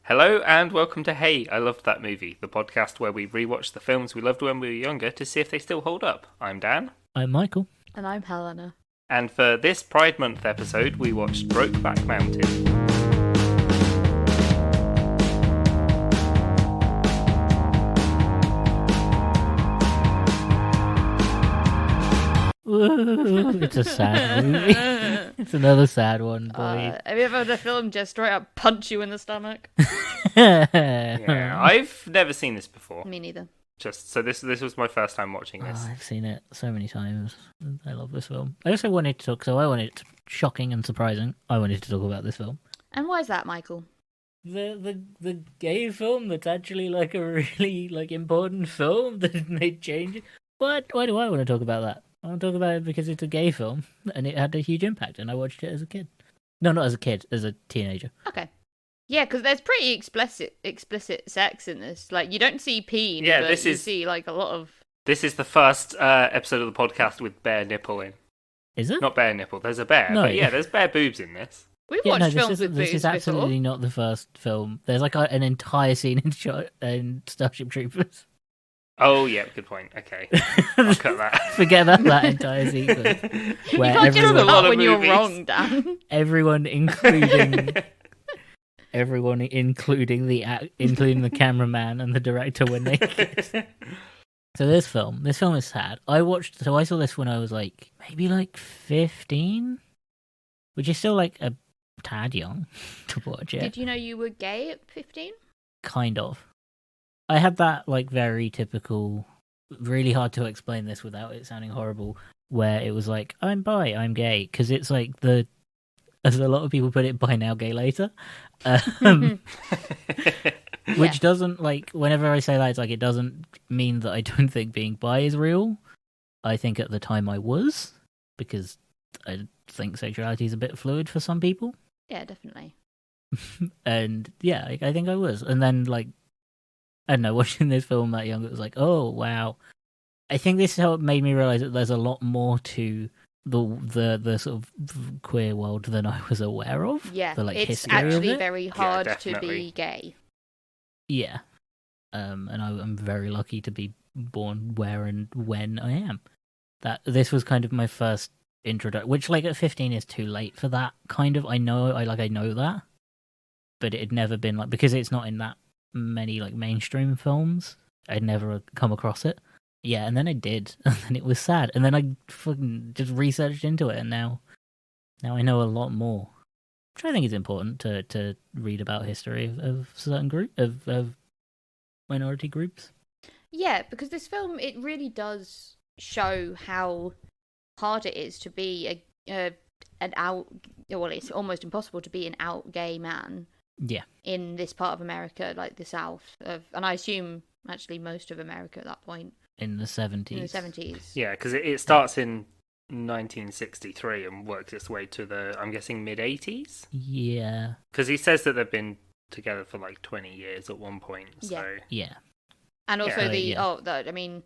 Hello and welcome to Hey, I Loved That Movie, the podcast where we rewatch the films we loved when we were younger to see if they still hold up. I'm Dan. I'm Michael. And I'm Helena. And for this Pride Month episode, we watched Brokeback Mountain. Ooh, it's a sad movie. It's another sad one, boy. Have you ever had a film just straight up punch you in the stomach? Yeah, I've never seen this before. Me neither. So this was my first time watching this. I've seen it so many times. I love this film. I also wanted to talk, so I wanted it shocking and surprising. I wanted to talk about this film. And why is that, Michael? The gay film that's actually like a really like important film that made changes. But why do I want to talk about that? I want to talk about it because it's a gay film and it had a huge impact, and I watched it as a kid. No, not as a kid, as a teenager. Okay. Yeah, because there's pretty explicit sex in this. Like, you don't see peen, Yeah, but you see like a lot of... This is the first episode of the podcast with bare nipple in. Is it? Not bare nipple, there's a bear. No. But yeah, there's bare boobs in this. We've watched films with this boobs is absolutely before. not the first film. There's like an entire scene in Starship Troopers. Oh, yeah, good point. Okay. I'll cut that. Forget about that entire sequence. You Where can't just everyone- cut of when you're movies. wrong, Dan. everyone, including the cameraman and the director, when they kiss. So this film is sad. I saw this when I was like maybe like 15, which is still like a tad young to watch it. Did you know you were gay at 15? Kind of. I had that like very typical, really hard to explain this without it sounding horrible, where it was like, I'm bi, I'm gay, because it's like as a lot of people put it, bi now, gay later. Which doesn't, like, whenever I say that, it's like, it doesn't mean that I don't think being bi is real. I think at the time I was, because I think sexuality is a bit fluid for some people. Yeah, definitely. And yeah, I think I was. And then, like, I don't know, watching this film that young, it was like, oh, wow. I think this helped made me realise that there's a lot more to the sort of queer world than I was aware of. Yeah, the, like, it's history of actually it. very hard to definitely. be gay. Yeah. And I'm very lucky to be born where and when I am. This was kind of my first introduction, which, like, at 15 is too late for that, kind of. I know that. But it had never been, like, because it's not in that many, like, mainstream films, I'd never come across it. Yeah, and then I did, and then it was sad. And then I fucking just researched into it, and now I know a lot more. Which I think is important to read about history of certain of minority groups. Yeah, because this film, it really does show how hard it is to be an out... Well, it's almost impossible to be an out gay man. Yeah. In this part of America, like the South. And I assume, actually, most of America at that point. In the 70s. In the 70s. Yeah, because it starts in 1963 and works its way to the, I'm guessing, mid-80s? Yeah. Because he says that they've been together for like 20 years at one point, so... Yeah. And also Yeah. I mean,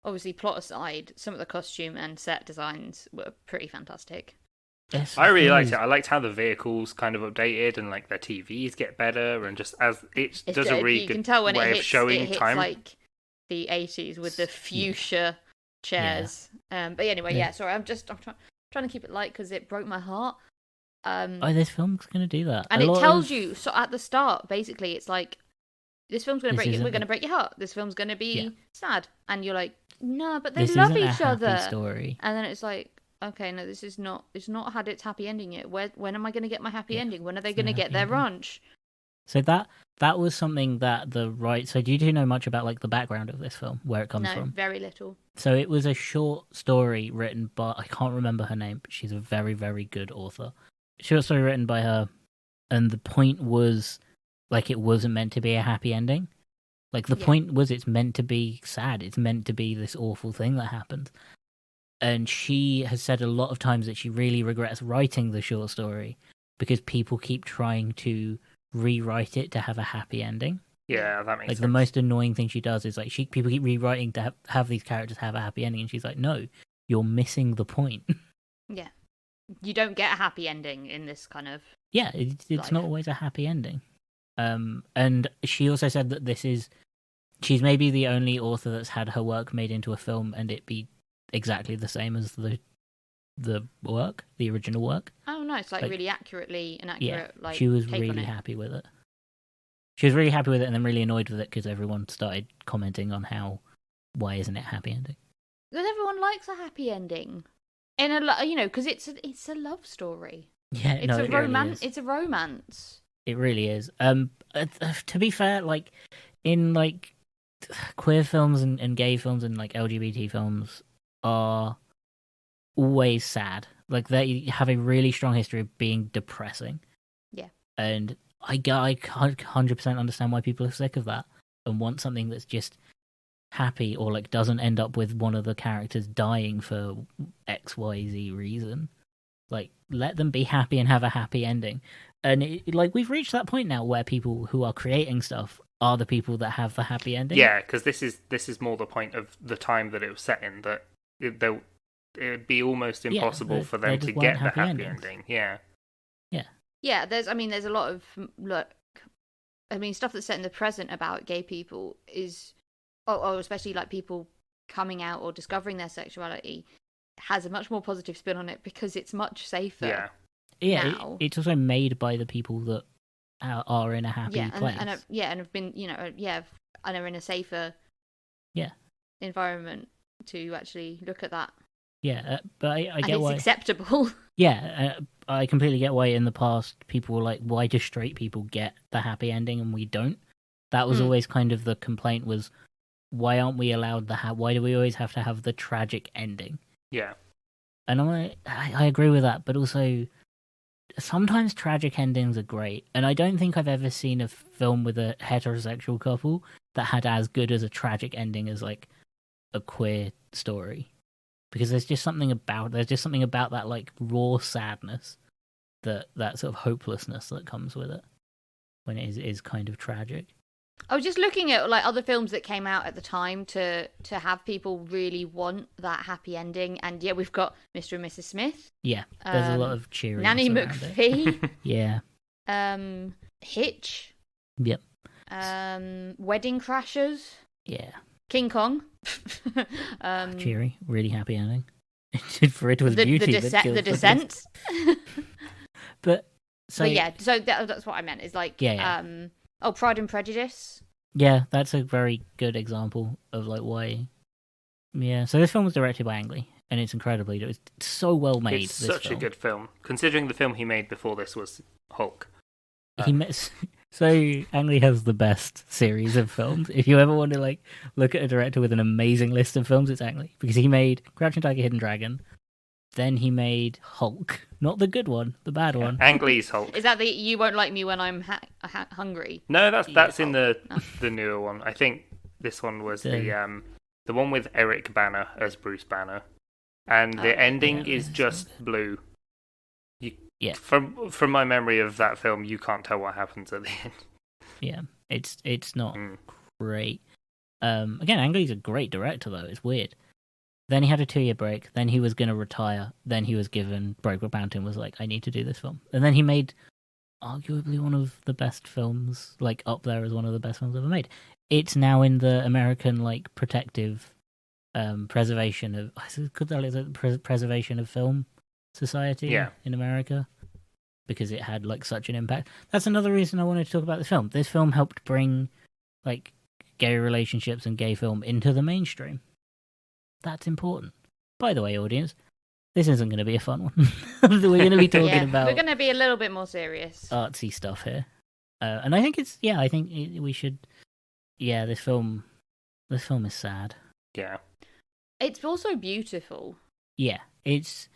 obviously, plot aside, some of the costume and set designs were pretty fantastic. Yes, I really liked it. I liked how the vehicles kind of updated and like their TVs get better, and just as it does a really you good can tell when way it of hits, showing it hits time. like the 80s with the fuchsia chairs. But anyway, yeah. Sorry, I'm trying to keep it light because it broke my heart. This film's gonna do that, and it tells you so at the start. Basically, it's like this film's gonna break you. We're gonna break your heart. This film's gonna be sad, and you're like, no, but they love each other. Story. And then it's like, okay, no, this is not. It's not had its happy ending yet. When am I going to get my happy ending? When are they going to get their ranch? So that was something that So do you know much about like the background of this film, where it comes from? No, very little. So it was a short story written by, I can't remember her name, but she's a very, very good author. Short story written by her, and the point was like it wasn't meant to be a happy ending. Like the point was it's meant to be sad. It's meant to be this awful thing that happened. And she has said a lot of times that she really regrets writing the short story because people keep trying to rewrite it to have a happy ending. Yeah, that makes like sense. The most annoying thing she does is like people keep rewriting to have these characters have a happy ending, and she's like, no, you're missing the point. Yeah, you don't get a happy ending in this kind of it's life. not always a happy ending. And she also said that she's maybe the only author that's had her work made into a film and it be exactly the same as the work, the original work. Oh, nice! Like really accurately an accurate Yeah, like. she was take on really it. happy with it. She was really happy with it, and then really annoyed with it because everyone started commenting on why isn't it a happy ending? Because everyone likes a happy ending, because it's a love story. Yeah, It's no, a it really romance. is. It's a romance. It really is. To be fair, like in like queer films and gay films and like LGBT films are always sad. Like they have a really strong history of being depressing. Yeah. And I 100% understand why people are sick of that and want something that's just happy or like doesn't end up with one of the characters dying for XYZ reason. Like let them be happy and have a happy ending. And like we've reached that point now where people who are creating stuff are the people that have the happy ending. Yeah, because this is more the point of the time that it was set in, that it would be almost impossible for them to get the happy ending. Yeah. Yeah, there's a lot of stuff that's set in the present about gay people is, especially like people coming out or discovering their sexuality, has a much more positive spin on it because it's much safer. Yeah, now. It's also made by the people that are in a happy place. And have been, and are in a safer environment to actually look at that. Yeah, but I get it's why acceptable. Yeah, I completely get why in the past people were like, why do straight people get the happy ending and we don't? That was always kind of the complaint was, why aren't we allowed why do we always have to have the tragic ending? Yeah. And I agree with that, but also sometimes tragic endings are great. And I don't think I've ever seen a film with a heterosexual couple that had as good as a tragic ending as like a queer story. Because there's just something about that like raw sadness, that sort of hopelessness that comes with it when it is kind of tragic. I was just looking at like other films that came out at the time to have people really want that happy ending, and yeah, we've got Mr. and Mrs. Smith. Yeah, there's a lot of cheering. Nanny McPhee. Yeah. Hitch. Yep. Wedding Crashers. Yeah. King Kong. Cheery, really happy ending. For it was beauty. The Descent. But that's what I meant. Is like Pride and Prejudice. Yeah, that's a very good example of like why. Yeah, so this film was directed by Ang Lee, and it's incredibly. It's so well made. It's such a good film, considering the film he made before this was Hulk. So Ang Lee has the best series of films. If you ever want to like look at a director with an amazing list of films, it's Ang Lee, because he made Crouching Tiger, Hidden Dragon, then he made Hulk, not the good one, the bad one. Ang Lee's Hulk. Is that the You Won't Like Me When I'm Hungry? No, that's in the newer one. I think this one was the one with Eric Bana as Bruce Banner, and the ending is just blue. From my memory of that film, you can't tell what happens at the end. Yeah, it's not great. Again, Ang Lee's a great director, though. It's weird. Then he had a 2-year break. Then he was going to retire. Then he was given Brokeback Mountain. Was like, I need to do this film. And then he made arguably one of the best films, like up there as one of the best films ever made. It's now in the American like protective preservation of preservation of film society in America, because it had like such an impact. That's another reason I wanted to talk about this film. This film helped bring like gay relationships and gay film into the mainstream. That's important. By the way, audience, this isn't going to be a fun one. We're going to be talking about. We're going to be a little bit more serious, artsy stuff here, and I think we should. Yeah, this film is sad. Yeah, it's also beautiful. Yeah, it's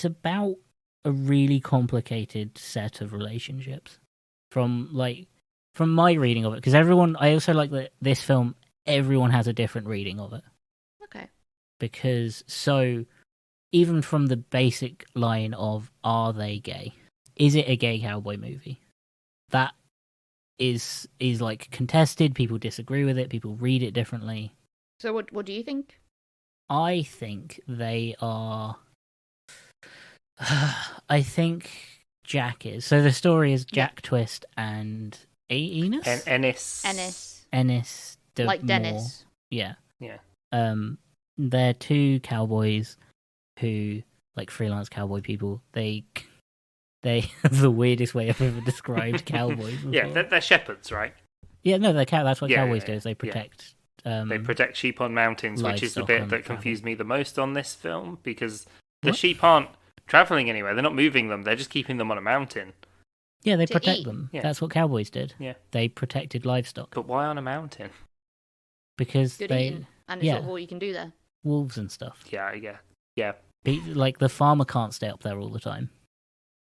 about a really complicated set of relationships from my reading of it, because I also like that this film, everyone has a different reading of it. Okay. Because even from the basic line of, are they gay? Is it a gay cowboy movie? That is like contested. People disagree with it. People read it differently. So what do you think? I think they are. I think Jack is. So the story is Jack Twist and Enos? Ennis. Ennis, De like Moore. Dennis. Yeah. Yeah. They're two cowboys who, like freelance cowboy people, they the weirdest way I've ever described cowboys before. Yeah, they're shepherds, right? Yeah, no, that's what cowboys do, yeah, is they protect... they protect sheep on mountains, which is the livestock bit on that confused me the most on this film, because the What? sheep aren't travelling anywhere. They're not moving them. They're just keeping them on a mountain. Yeah, they To protect eat. them. Yeah. That's what cowboys did. Yeah. They protected livestock. But why on a mountain? Because Good they... eating. And it's yeah. sort of all you can do there. Wolves and stuff. Yeah. Like, the farmer can't stay up there all the time.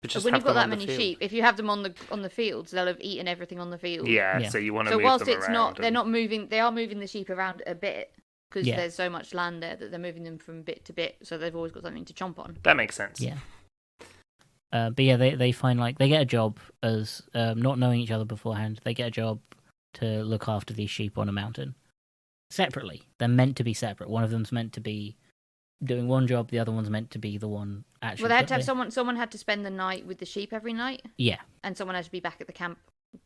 But But when have you've got them that on the many field. sheep, if you have them on the fields, they'll have eaten everything on the field. Yeah, Yeah. so you want to So move whilst them it's around. not, they're not moving. They are moving the sheep around a bit because Yeah. there's so much land there that they're moving them from bit to bit. So they've always got something to chomp on. That makes sense. Yeah. But yeah, they find, like, they get a job as, not knowing each other beforehand, they get a job to look after these sheep on a mountain. Separately. They're meant to be separate. One of them's meant to be doing one job, the other one's meant to be the one actually... Well, they had to have someone had to spend the night with the sheep every night, Yeah. and someone had to be back at the camp,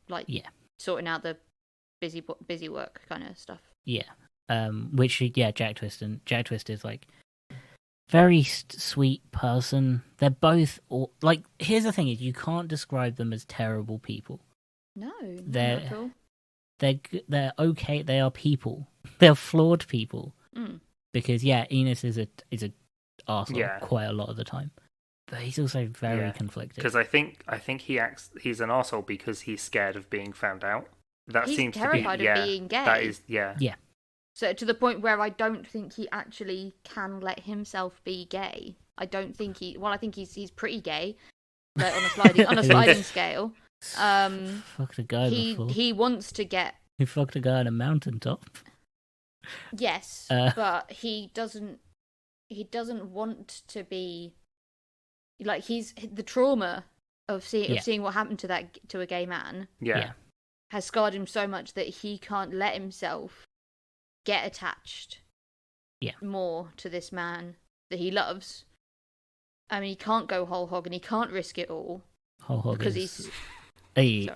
like, Yeah. sorting out the busy work kind of stuff. Yeah. Which, yeah, Jack Twist is, like, very sweet person. They're both... like, here's the thing, is you can't describe them as terrible people. No, They're- not at all. They're okay. They are people. They're flawed people. Mm. Because, yeah, Enos is a arsehole Yeah. quite a lot of the time. But he's also very Yeah. conflicted. Because I think he's an arsehole because he's scared of being found out. That He's seems terrified to be of being gay. That is yeah. So to the point where I don't think he actually can let himself be gay. I don't think he. Well, I think he's pretty gay, like on a sliding scale. Fucked a guy before. He wants to get. He fucked a guy on a mountaintop. Yes, but he doesn't. He doesn't want to be. Like, he's the trauma of seeing what happened to a gay man. Yeah. Has scarred him so much that he can't let himself get attached more to this man that he loves. I mean, he can't go whole hog and he can't risk it all. Whole hog because is... he's... Hey.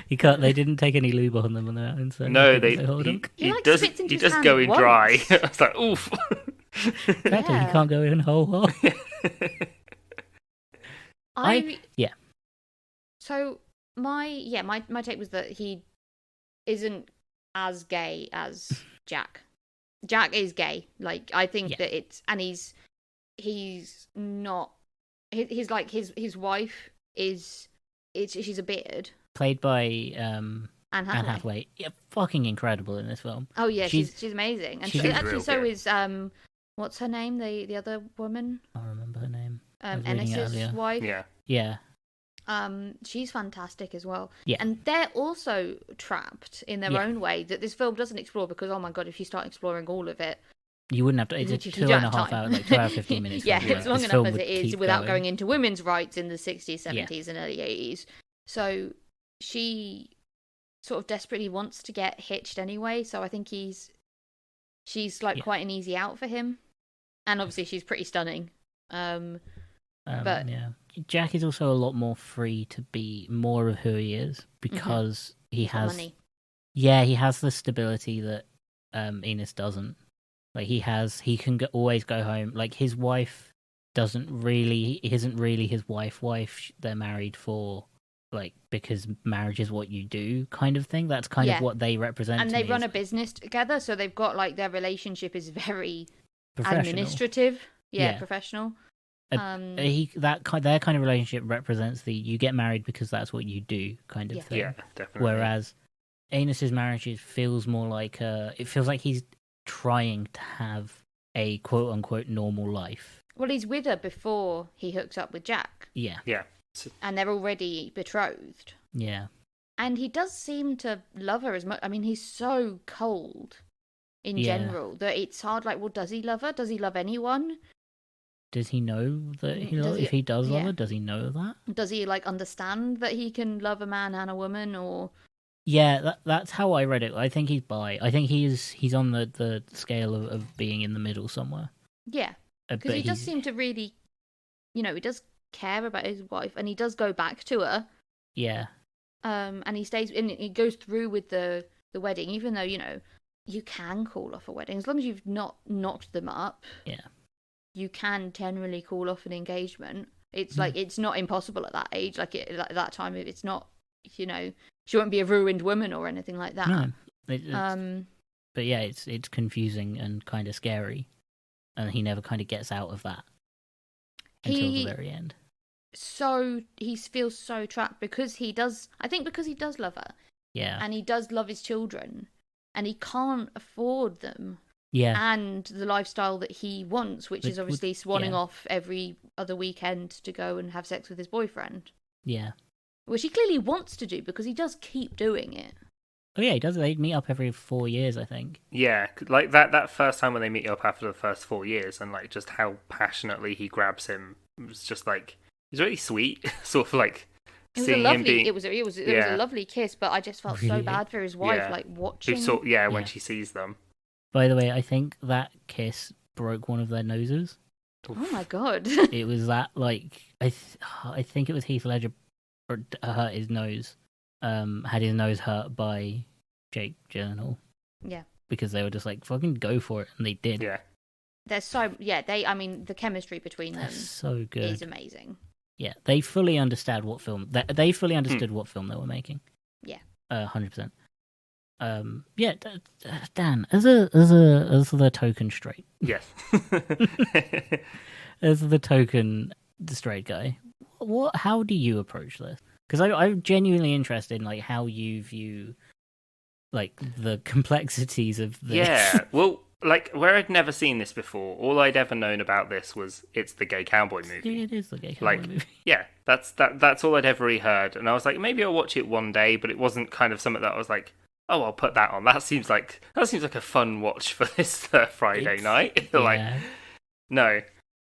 He can't. They didn't take any lube on them on the mountain, so No, they they. whole hog. He like does. spits into He his does hand go in once. dry. I was like, oof. Exactly, Yeah. he can't go in whole hog. So my take was that he isn't as gay as Jack. Jack is gay. Like, I think that it's, and he's not. He's like his wife is. She's a beard. Played by Anne Anne Hathaway. Hathaway. Yeah, fucking incredible in this film. Oh yeah, She's- she's amazing. And she's so, real actually, so good. is what's her name? The other woman, I can't remember her name. I was reading it Ennis's earlier. wife. Yeah. Yeah, She's fantastic as well. Yeah. And they're also trapped in their Yeah. own way that this film doesn't explore, because, oh my god, if you start exploring all of it, you wouldn't have to. It's a you 2.5 don't have hour, time. like 2 hour 15 minutes. Yeah, film. it's long This enough film as would it is keep without going. going into women's rights in the 60s, 70s, and early 80s. So she sort of desperately wants to get hitched anyway. So I think she's like quite an easy out for him, and obviously she's pretty stunning. But yeah, Jack is also a lot more free to be more of who he is because he got has money. Yeah, he has the stability that Enos doesn't. Like, he can always go home. Like, his wife isn't really his wife. They're married for, like, because marriage is what you do kind of thing. That's kind of what they represent. And to they me run as a business together, so they've got, like, their relationship is very professional. administrative. Yeah, Yeah. professional. Their kind of relationship represents the you get married because that's what you do kind of thing. Yeah, definitely. Whereas Enos's marriage feels more like it feels like he's trying to have a quote unquote normal life. Well, he's with her before he hooks up with Jack, Yeah. and they're already betrothed. Yeah. And he does seem to love her as much. I mean, he's so cold in general that it's hard. Like, well, does he love her? Does he love anyone? Does he know that if he does love her, does he know that? Does he, like, understand that he can love a man and a woman, or... Yeah, that's how I read it. I think he's bi. I think he's on the scale of being in the middle somewhere. Yeah, because he does seem to really, he does care about his wife, and he does go back to her. Yeah. and he stays, and he goes through with the wedding, even though you can call off a wedding as long as you've not knocked them up. Yeah, you can generally call off an engagement. It's like it's not impossible at that age, like at that time. It's not, she won't be a ruined woman or anything like that. No, but yeah, it's confusing and kind of scary, and he never kind of gets out of that until the very end. So he feels so trapped because he does. I think because he does love her. Yeah, and he does love his children, and he can't afford them. Yeah, and the lifestyle that he wants, which is obviously swanning off every other weekend to go and have sex with his boyfriend. Yeah, which he clearly wants to do because he does keep doing it. Oh yeah, he does. They meet up every 4 years, I think. Yeah, like that first time when they meet up after the first 4 years, and like just how passionately he grabs him, it was just like, he's really sweet. Sort of like it was seeing a lovely, him being. It was a lovely kiss, but I just felt so bad for his wife, like watching. When she sees them. By the way, I think that kiss broke one of their noses. Oh my god! It was that like I think it was Heath Ledger hurt his nose. Had his nose hurt by Jake Gyllenhaal. Yeah. Because they were just like, fucking go for it, and they did. Yeah. The chemistry between them so good. is amazing. Yeah, they fully understood what film they fully understood what film they were making. Yeah. 100%. Yeah, Dan, as the token straight. Yes. As the token straight guy, how do you approach this? Because I'm genuinely interested in like how you view like the complexities of this. Yeah, well, like where I'd never seen this before, all I'd ever known about this was it's the gay cowboy movie. It is the gay cowboy movie. Yeah, that's all I'd ever really heard, and I was like, maybe I'll watch it one day, but it wasn't kind of something that I was like, oh, I'll put that on. That seems like a fun watch for this Friday night. Like, no.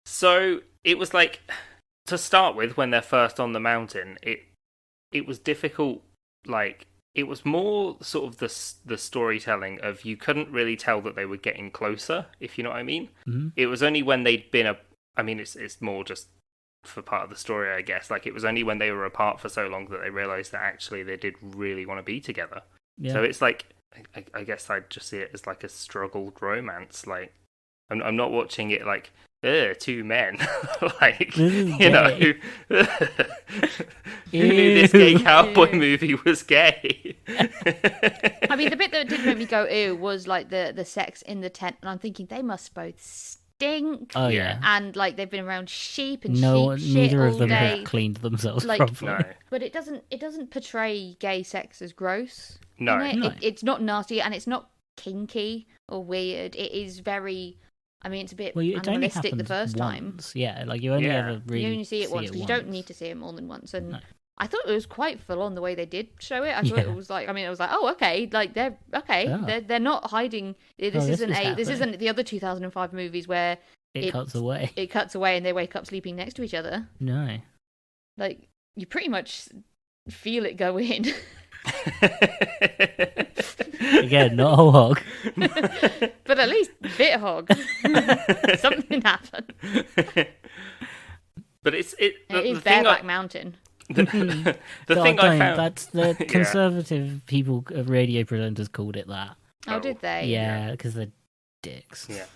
So it was like, to start with, when they're first on the mountain, it was difficult. Like, it was more sort of the storytelling of, you couldn't really tell that they were getting closer, if you know what I mean. Mm-hmm. It was only when they'd been it's more just for part of the story, I guess. Like, it was only when they were apart for so long that they realised that actually they did really want to be together. Yeah. So it's like, I guess I'd just see it as like a struggled romance. Like, I'm not watching it like, two men. Like, who knew this gay cowboy movie was gay? I mean, the bit that did make me go ew was like the sex in the tent, and I'm thinking they must both stink. Oh yeah, and like they've been around sheep and neither of them day. have cleaned themselves like, properly. No. But it doesn't portray gay sex as gross. No, it's not nasty and it's not kinky or weird. It is very. I mean, it's a bit animalistic the first time. Yeah, like you only ever really you only see it once because you don't need to see it more than once. And no. I thought it was quite full on the way they did show it. I thought it was like, I was like, oh, okay, like they're okay. Yeah. They're not hiding. This isn't the other 2005 movies where it cuts away. It cuts away and they wake up sleeping next to each other. No, like you pretty much feel it go in. Again, not a whole hog. But at least a bit hog. Something happened. But it is Brokeback Mountain. The thing I found... That's the conservative people, radio presenters called it that. Oh, did they? Yeah, because they're dicks. Yeah.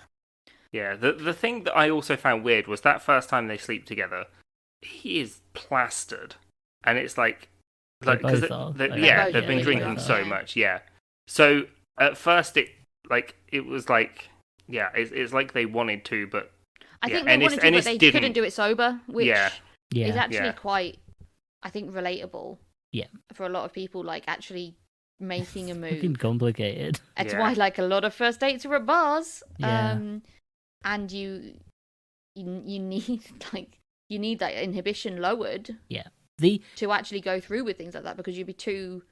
Yeah, the thing that I also found weird was that first time they sleep together, he is plastered. And it's like because they've been drinking so much, So at first it was like, it's like they wanted to, but I think they wanted to, but they couldn't do it sober, which is actually quite, I think, relatable. Yeah, for a lot of people, like actually making a move. Fucking complicated. That's why, like, a lot of first dates are at bars. Yeah. And you need that inhibition lowered. Yeah. To actually go through with things like that, because you'd be too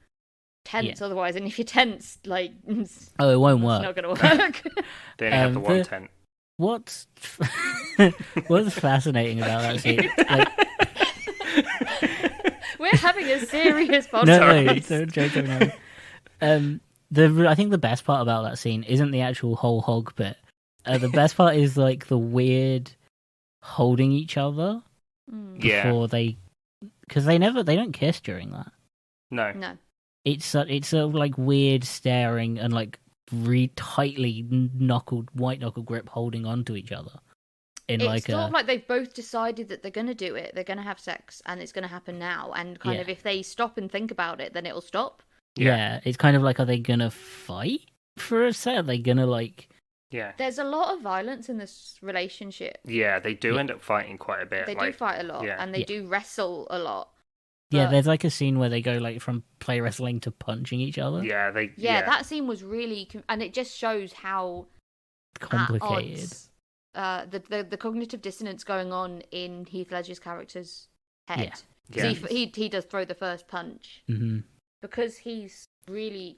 tense otherwise, and if you're tense, like, it won't work. It's not going to work. They only have the one tent. What's fascinating about that scene? Like, we're having a serious podcast. No, don't joke. I think the best part about that scene isn't the actual whole hog bit. The best part is like the weird holding each other before they. Because they don't kiss during that. No. It's a like weird staring and like really tightly white knuckle grip holding onto each other. It's sort of like they've both decided that they're going to do it, they're going to have sex, and it's going to happen now. And kind of if they stop and think about it, then it'll stop. Yeah, it's kind of like, are they going to fight for a set? Are they going to like... Yeah. There's a lot of violence in this relationship. Yeah, they do end up fighting quite a bit. They do fight a lot, and they do wrestle a lot. Yeah, there's like a scene where they go like from play wrestling to punching each other. Yeah, that scene was really... And it just shows how... complicated. The cognitive dissonance going on in Heath Ledger's character's head. Yeah. He does throw the first punch. Mm-hmm. Because he's really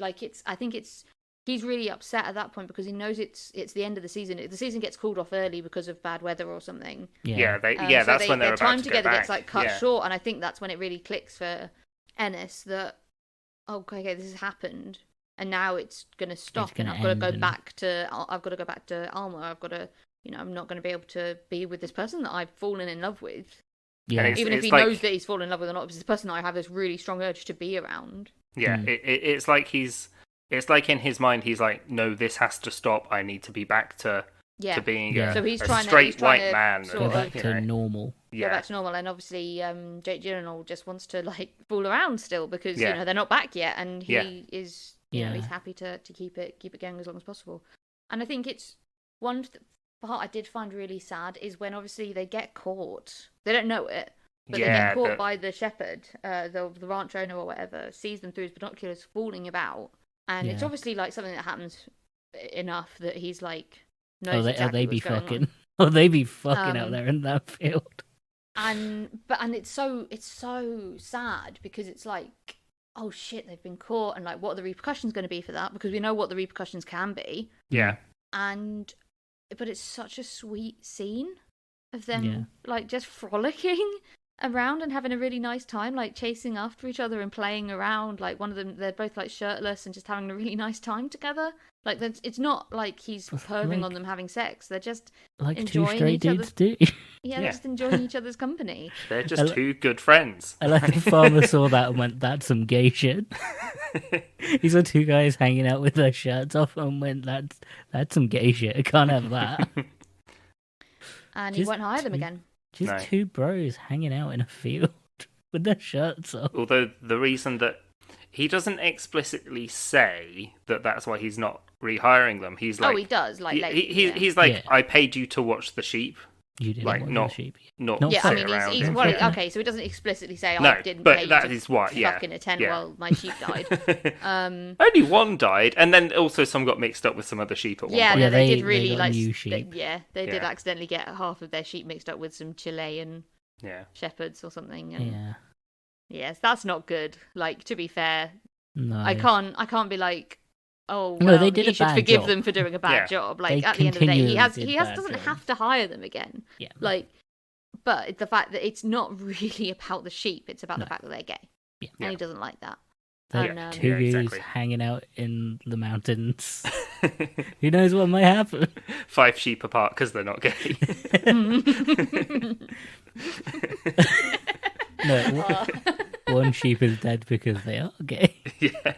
he's really upset at that point because he knows it's the end of the season. The season gets called off early because of bad weather or something. That's when their they're time about to together get back. gets like cut short, and I think that's when it really clicks for Ennis that okay, this has happened, and now it's gonna stop, and I've got to go back to Alma. I've got to, I'm not going to be able to be with this person that I've fallen in love with. Yeah, even if he knows that he's fallen in love with or not, it's this person that I have this really strong urge to be around. Yeah, it's like it's like in his mind he's like, no, this has to stop. I need to be back to being so he's trying straight white man. Go back to normal. Go back to normal, and obviously Jake Gyllenhaal just wants to like fool around still because they're not back yet, and he is he's happy to keep it going as long as possible. And I think it's one part I did find really sad is when obviously they get caught. They don't know it, but they get caught by the shepherd, the ranch owner or whatever, sees them through his binoculars fooling about. And it's obviously like something that happens enough that he's like knows exactly what's going on. Oh, they be fucking out there in that field. And it's so sad because it's like, oh shit, they've been caught, and like what are the repercussions going to be for that? Because we know what the repercussions can be. Yeah. But it's such a sweet scene of them like just frolicking around and having a really nice time, like chasing after each other and playing around. Like one of them, they're both like shirtless and just having a really nice time together. Like it's not like he's perving on them having sex. They're just like enjoying two straight dudes do. Yeah, they're just enjoying each other's company. They're just two good friends. I like the farmer saw that and went, "That's some gay shit." He saw two guys hanging out with their shirts off and went, "That's some gay shit. I can't have that." And he won't hire them again. Just two bros hanging out in a field with their shirts off. Although the reason that he doesn't explicitly say that that's why he's not rehiring them, he's like, he does. Like he's like, I paid you to watch the sheep. You didn't like watch not the sheep. Not yeah, I mean, around. Okay, so he doesn't explicitly say, no, didn't but pay you that to is what, fucking attend while my sheep died. Only one died, and then also some got mixed up with some other sheep at one point. Yeah, they did really like new sheep. They did accidentally get half of their sheep mixed up with some Chilean shepherds or something. And yes, that's not good. Like, to be fair, no, I can't be like, oh, well, no, they did you should forgive them for doing a bad Yeah. job. Like, They at the end of the day, he continually doesn't jobs. have to hire them again. Yeah. Like, but the fact that it's not really about the sheep, it's about the fact that they're gay. Yeah. And he doesn't like that. They're two dudes exactly. hanging out in the mountains. Who knows what might happen? 5 sheep apart because they're not gay. No, one sheep is dead because they are gay. Yeah.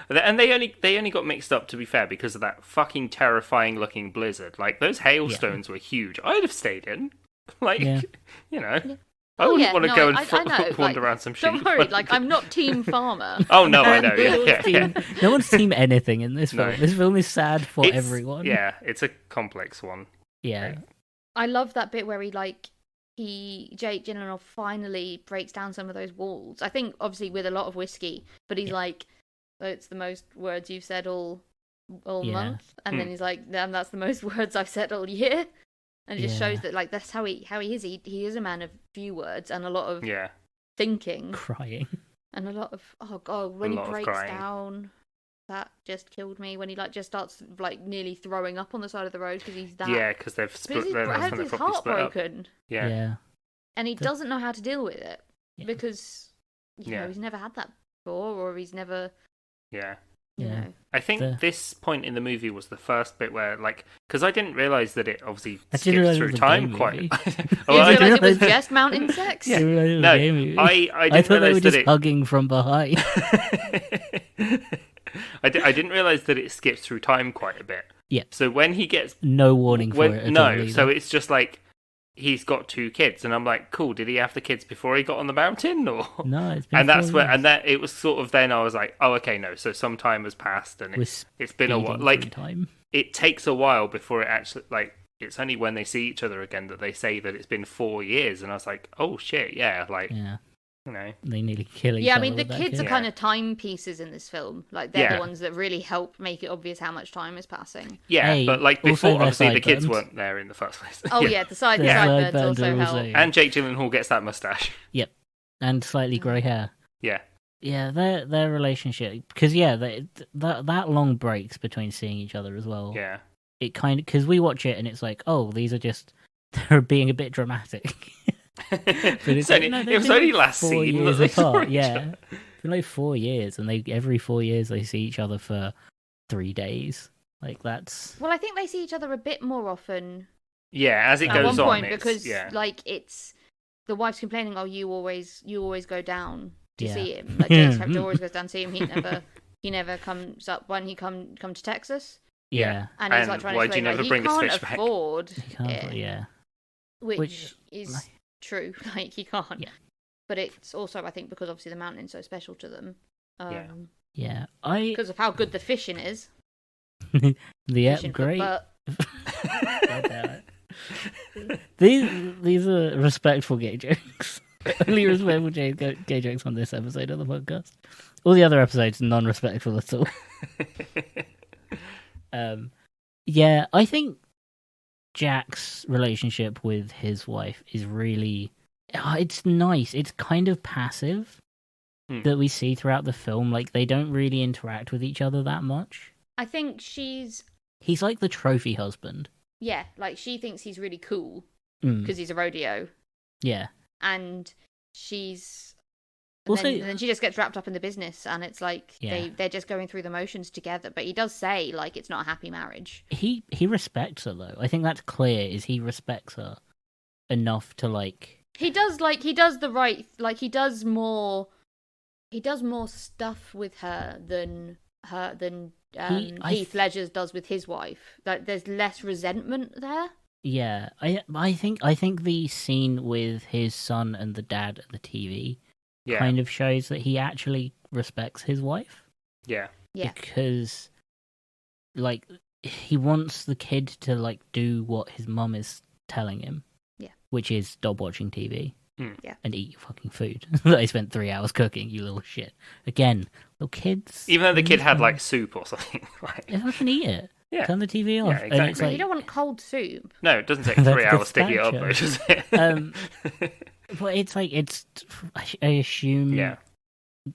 And they only got mixed up, to be fair, because of that fucking terrifying looking blizzard. Like, those hailstones were huge. I'd have stayed in. Like, you know. I wouldn't want to go and wander around some sheep. Don't worry, like, I'm not team farmer. Oh, no, I know. Yeah. No one's team anything in this film. No. This film is sad for everyone. Yeah, it's a complex one. Yeah. I love that bit where Jake Gyllenhaal finally breaks down some of those walls. I think, obviously, with a lot of whiskey, but he's like, oh, it's the most words you've said all month. And then he's like, damn, that's the most words I've said all year. And it just shows that, like, that's how he is. He is a man of few words and a lot of thinking. Crying. And a lot of, oh God, when he breaks down, that just killed me. When he, like, just starts, like, nearly throwing up on the side of the road because he's that... Yeah, because they've split... His heart broken. Yeah. And he doesn't know how to deal with it because, you know, he's never had that before, or he's never... Yeah. You know. I think this point in the movie was the first bit where, like, because I didn't realize that it obviously I didn't skips realize it through was a time gay quite. movie. Oh, You I didn't realise it was didn't- just mountain sex? Yeah. I didn't realize it was No, a gay movie. I didn't thought they were realize just that it. hugging from behind. I didn't realize that it skips through time quite a bit. Yeah. So when he gets No warning for it at all. Either. so it's just like he's got 2 kids, and I'm like, cool. Did he have the kids before he got on the mountain, or No, it's been And that's 4 where, years. and that it was sort of then I was like, oh, okay, no. So some time has passed, and We're it's been a while. speeding Like through time. it takes a while before it actually like. It's only when they see each other again that they say that it's been 4 years, and I was like, oh shit, yeah, like Yeah, you know, they nearly kill each Yeah, I other. mean, the with that kids kid. are kind of timepieces in this film. Like, they're Yeah. the ones that really help make it obvious how much time is passing. yeah, Hey, but like also before, their obviously the kids sideburns. weren't there in the first place. Oh, Yeah. yeah, the side Their sideburns sideburns also are help. also- And Jake Gyllenhaal gets that mustache. And slightly grey hair. Yeah, Yeah, their relationship, because that long breaks between seeing each other as well. yeah, It kind of, because we watch it and it's like, oh, these are just they're being a bit dramatic. But it's like, no, it they've was been only like last 4 scene that years they saw apart. each Yeah, other. it's been like 4 years, and every 4 years they see each other for 3 days. Like that's Well, I think they see each other a bit more often Yeah, as it at goes one on, point it's- because, yeah, like, it's the wife's complaining, oh, you always go down to Yeah. see him. Like, Jake's character always goes down to see him. He never comes up when he come to Texas. yeah. And he's And like trying why to do you explain, like, never he bring his can't fish back? afford You can't, it, yeah. which is like- true. Like, he can't. Yeah. But it's also, I think, because obviously the mountain's so special to them. Yeah. Yeah, I Because of how good the fishing is. the Fishing for great. butt. God damn it. These are respectful gay jokes. Only respectful gay jokes on this episode of the podcast. All the other episodes non-respectful at all. Yeah, I think Jack's relationship with his wife is really it's nice. It's kind of passive that we see throughout the film. Like, they don't really interact with each other that much. I think she's, He's like the trophy husband. yeah, like, she thinks he's really cool Mm, because he's a rodeo. yeah. And she's... Also- then she just gets wrapped up in the business, and it's like Yeah. they're just going through the motions together. But he does say, like, it's not a happy marriage. He respects her though. I think that's clear. Is he respects her enough to like? He does the right, like, he does more stuff with her than I Heath Ledger's does with his wife. Like, there's less resentment there. Yeah, I think the scene with his son and the dad at the TV yeah, kind of shows that he actually respects his wife. yeah, Yeah. Because, like, he wants the kid to like do what his mum is telling him. Yeah. Which is stop watching TV. Yeah. And eat your fucking food that I spent 3 hours cooking, you little shit. Again, little kids. even though the kid had like soup or something. Like, They fucking eat it. yeah, Turn the TV off. Yeah, And it's exactly. like, You don't want cold soup. no, it doesn't take That's 3 the hours to heat up, stature. though, does it? but it's like, I assume yeah,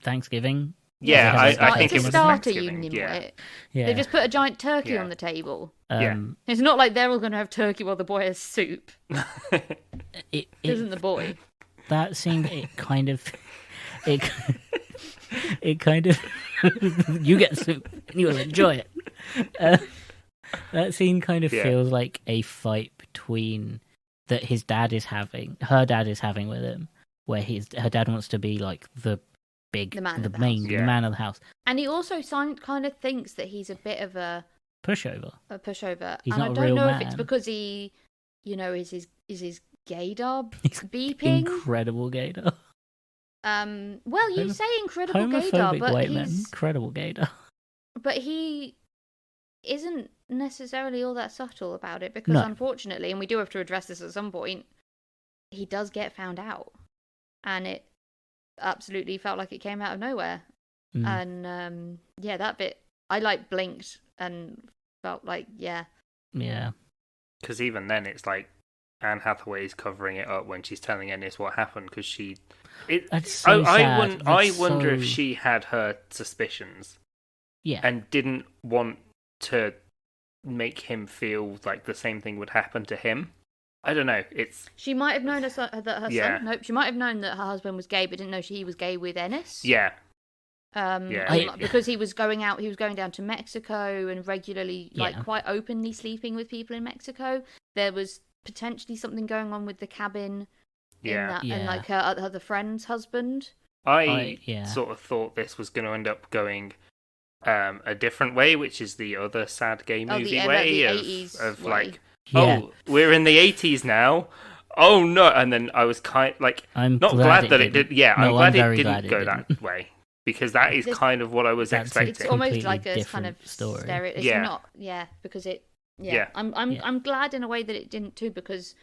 Thanksgiving. yeah, They have, like, I think to it was start a Thanksgiving. union Yeah, with it. Yeah. They just put a giant turkey Yeah. on the table. Yeah. It's not like they're all going to have turkey while the boy has soup. It, Isn't the boy? that scene, it kind of you get soup and you'll enjoy it. That scene kind of Yeah. feels like a fight between that her dad is having with him, where her dad wants to be like the The man of the main house. Yeah. the man of the house, And he also kind of thinks that he's a bit of a pushover. pushover. He's and not I a don't real know if it's man. because he, is his gaydar He's beeping. incredible gaydar, Well, you Homo- say incredible gaydar, homophobic but white man, incredible gaydar. he isn't necessarily all that subtle about it because, No. unfortunately, and we do have to address this at some point, he does get found out, and it absolutely felt like it came out of nowhere. Mm. And yeah, that bit I like blinked and felt like, yeah, Yeah, because even then it's like Anne Hathaway's covering it up when she's telling Ennis what happened because she. that's so sad. I That's wonder if so- she had her suspicions yeah. and didn't want to make him feel like the same thing would happen to him. I don't know. It's she might have known that her Yeah. son. Nope, she might have known that her husband was gay, but didn't know he was gay with Ennis. yeah, Because he was going down to Mexico and regularly, quite openly sleeping with people in Mexico. There was potentially something going on with the cabin and like her other friend's husband. I sort of thought this was going to end up going a different way, which is the other sad gay movie way of like, we're in the 80s now. Oh no! And then I was I'm not glad that it did. Yeah, I'm glad it didn't go that way, because that is kind of what I was expecting. It's almost like a kind of story. It's not, because it. Yeah, I'm glad in a way that it didn't too, because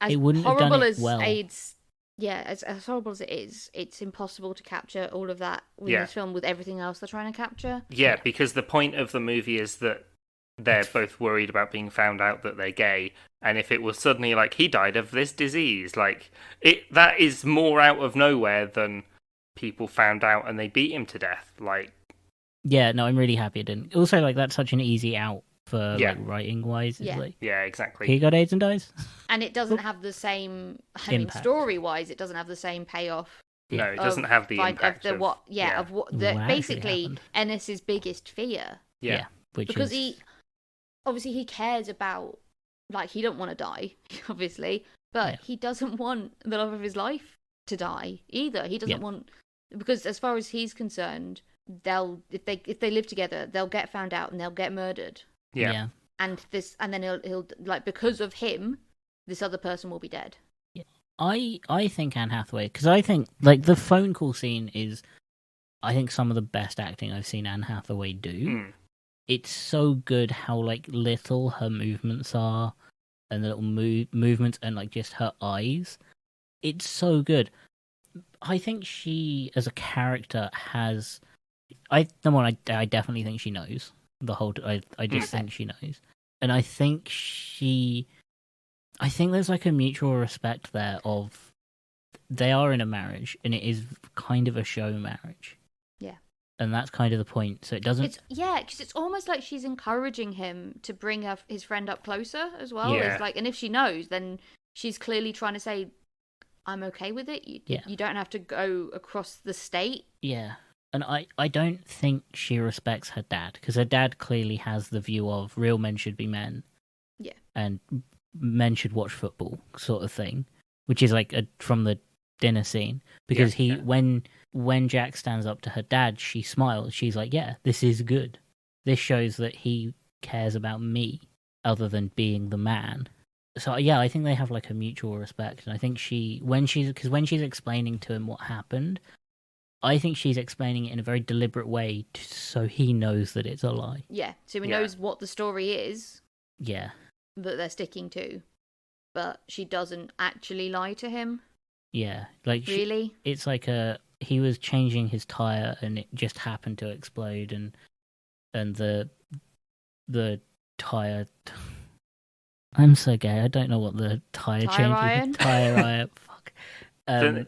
as horrible as AIDS. Yeah, as horrible as it is, it's impossible to capture all of that in this film with everything else they're trying to capture. Yeah, because the point of the movie is that they're both worried about being found out that they're gay, and if it was suddenly like, he died of this disease, like, that is more out of nowhere than people found out and they beat him to death. Like, yeah, no, I'm really happy it didn't. Also, like, that's such an easy out for like writing wise. Like, exactly. He got AIDS and dies, and it doesn't have the same. Story wise, it doesn't have the same payoff. No, it doesn't have the impact of what basically Ennis's biggest fear. Yeah, because he cares about, like, he don't want to die, obviously, but he doesn't want the love of his life to die either. He doesn't want, because as far as he's concerned, if they live together, they'll get found out and they'll get murdered. Yeah. And then he'll like, because of him, this other person will be dead. Yeah. I think Anne Hathaway, because I think like the phone call scene is, I think, some of the best acting I've seen Anne Hathaway do. It's so good how like little her movements are, and the little movements, and like just her eyes. It's so good. I think she, as a character, has. Number one, I definitely think she knows the whole. I just think she knows, and I think there's like a mutual respect there of, they are in a marriage, and it is kind of a show marriage. Yeah. And that's kind of the point. So it doesn't. Because it's almost like she's encouraging him to bring his friend up closer as well. Yeah. It's like, and if she knows, then she's clearly trying to say, "I'm okay with it. You don't have to go across the state." Yeah, and I don't think she respects her dad, because her dad clearly has the view of real men should be men. Yeah. And men should watch football, sort of thing, which is like from the dinner scene, because when Jack stands up to her dad, she smiles. She's like, yeah, this is good. This shows that he cares about me other than being the man. So yeah, I think they have like a mutual respect, and I think when she's explaining to him what happened, I think she's explaining it in a very deliberate way so he knows that it's a lie. Yeah, so he knows what the story is. Yeah. That they're sticking to, but she doesn't actually lie to him. Yeah, like really, it's like he was changing his tire and it just happened to explode, and the tire. I'm so gay. I don't know what the tire changing. Tire iron. Fuck.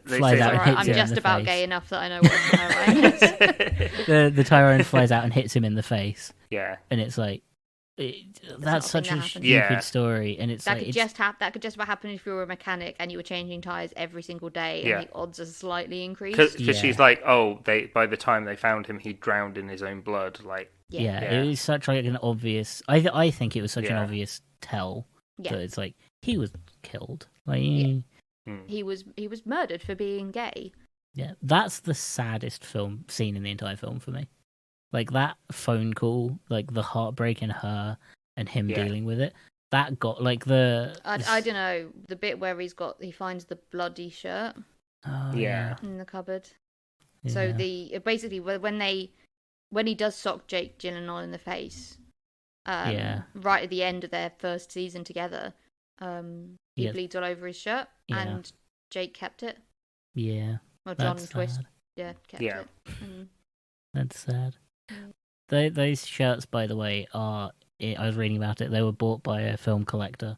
Flies out and hits I'm him just in the about face. gay enough that I know what a tire iron is. The tire iron flies out and hits him in the face. Yeah, and it's like. That's such a stupid story, and it's that could just about happen if you were a mechanic and you were changing tires every single day, and the odds are slightly increased. Because she's like, by the time they found him, he drowned in his own blood. Like, it was such like an obvious. I think it was such an obvious tell that it's like he was killed. Like he was murdered for being gay. Yeah, that's the saddest scene in the entire film for me. Like, that phone call, like, the heartbreak in her and him dealing with it, that got, like, the... I don't know, the bit where he finds the bloody shirt in the cupboard. Yeah. So, basically, when he does sock Jake Gyllenhaal in the face, right at the end of their first season together, he bleeds all over his shirt, and Jake kept it. Yeah. Well, John Twist, kept it. That's sad. Those shirts, by the way, I was reading about it. They were bought by a film collector,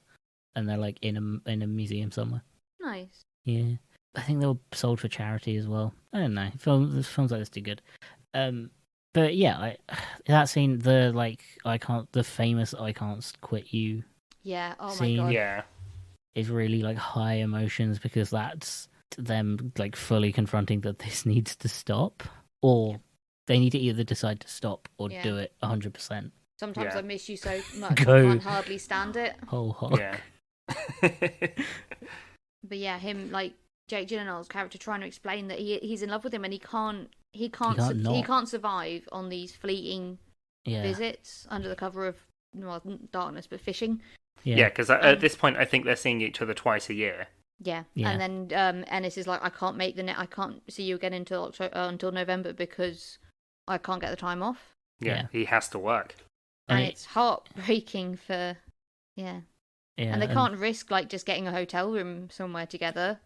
and they're like in a museum somewhere. Nice. Yeah, I think they were sold for charity as well. I don't know. Films like this do good. But yeah, that scene, the famous "I can't quit you." Yeah. Oh scene, my god. Yeah. Is really like high emotions, because that's them like fully confronting that this needs to stop, or they need to either decide to stop or Yeah. do it 100%. Sometimes Yeah. I miss you so much Go. I can't hardly stand it. Whole hog. Yeah. But yeah, him like Jake Gyllenhaal's character trying to explain that he's in love with him and he can't survive on these fleeting visits under the cover of darkness, but fishing. Yeah, because at this point I think they're seeing each other twice a year. Yeah. And then Ennis is like, I can't make I can't see you again until November because I can't get the time off. Yeah. He has to work. And it's heartbreaking for and they can't risk like just getting a hotel room somewhere together.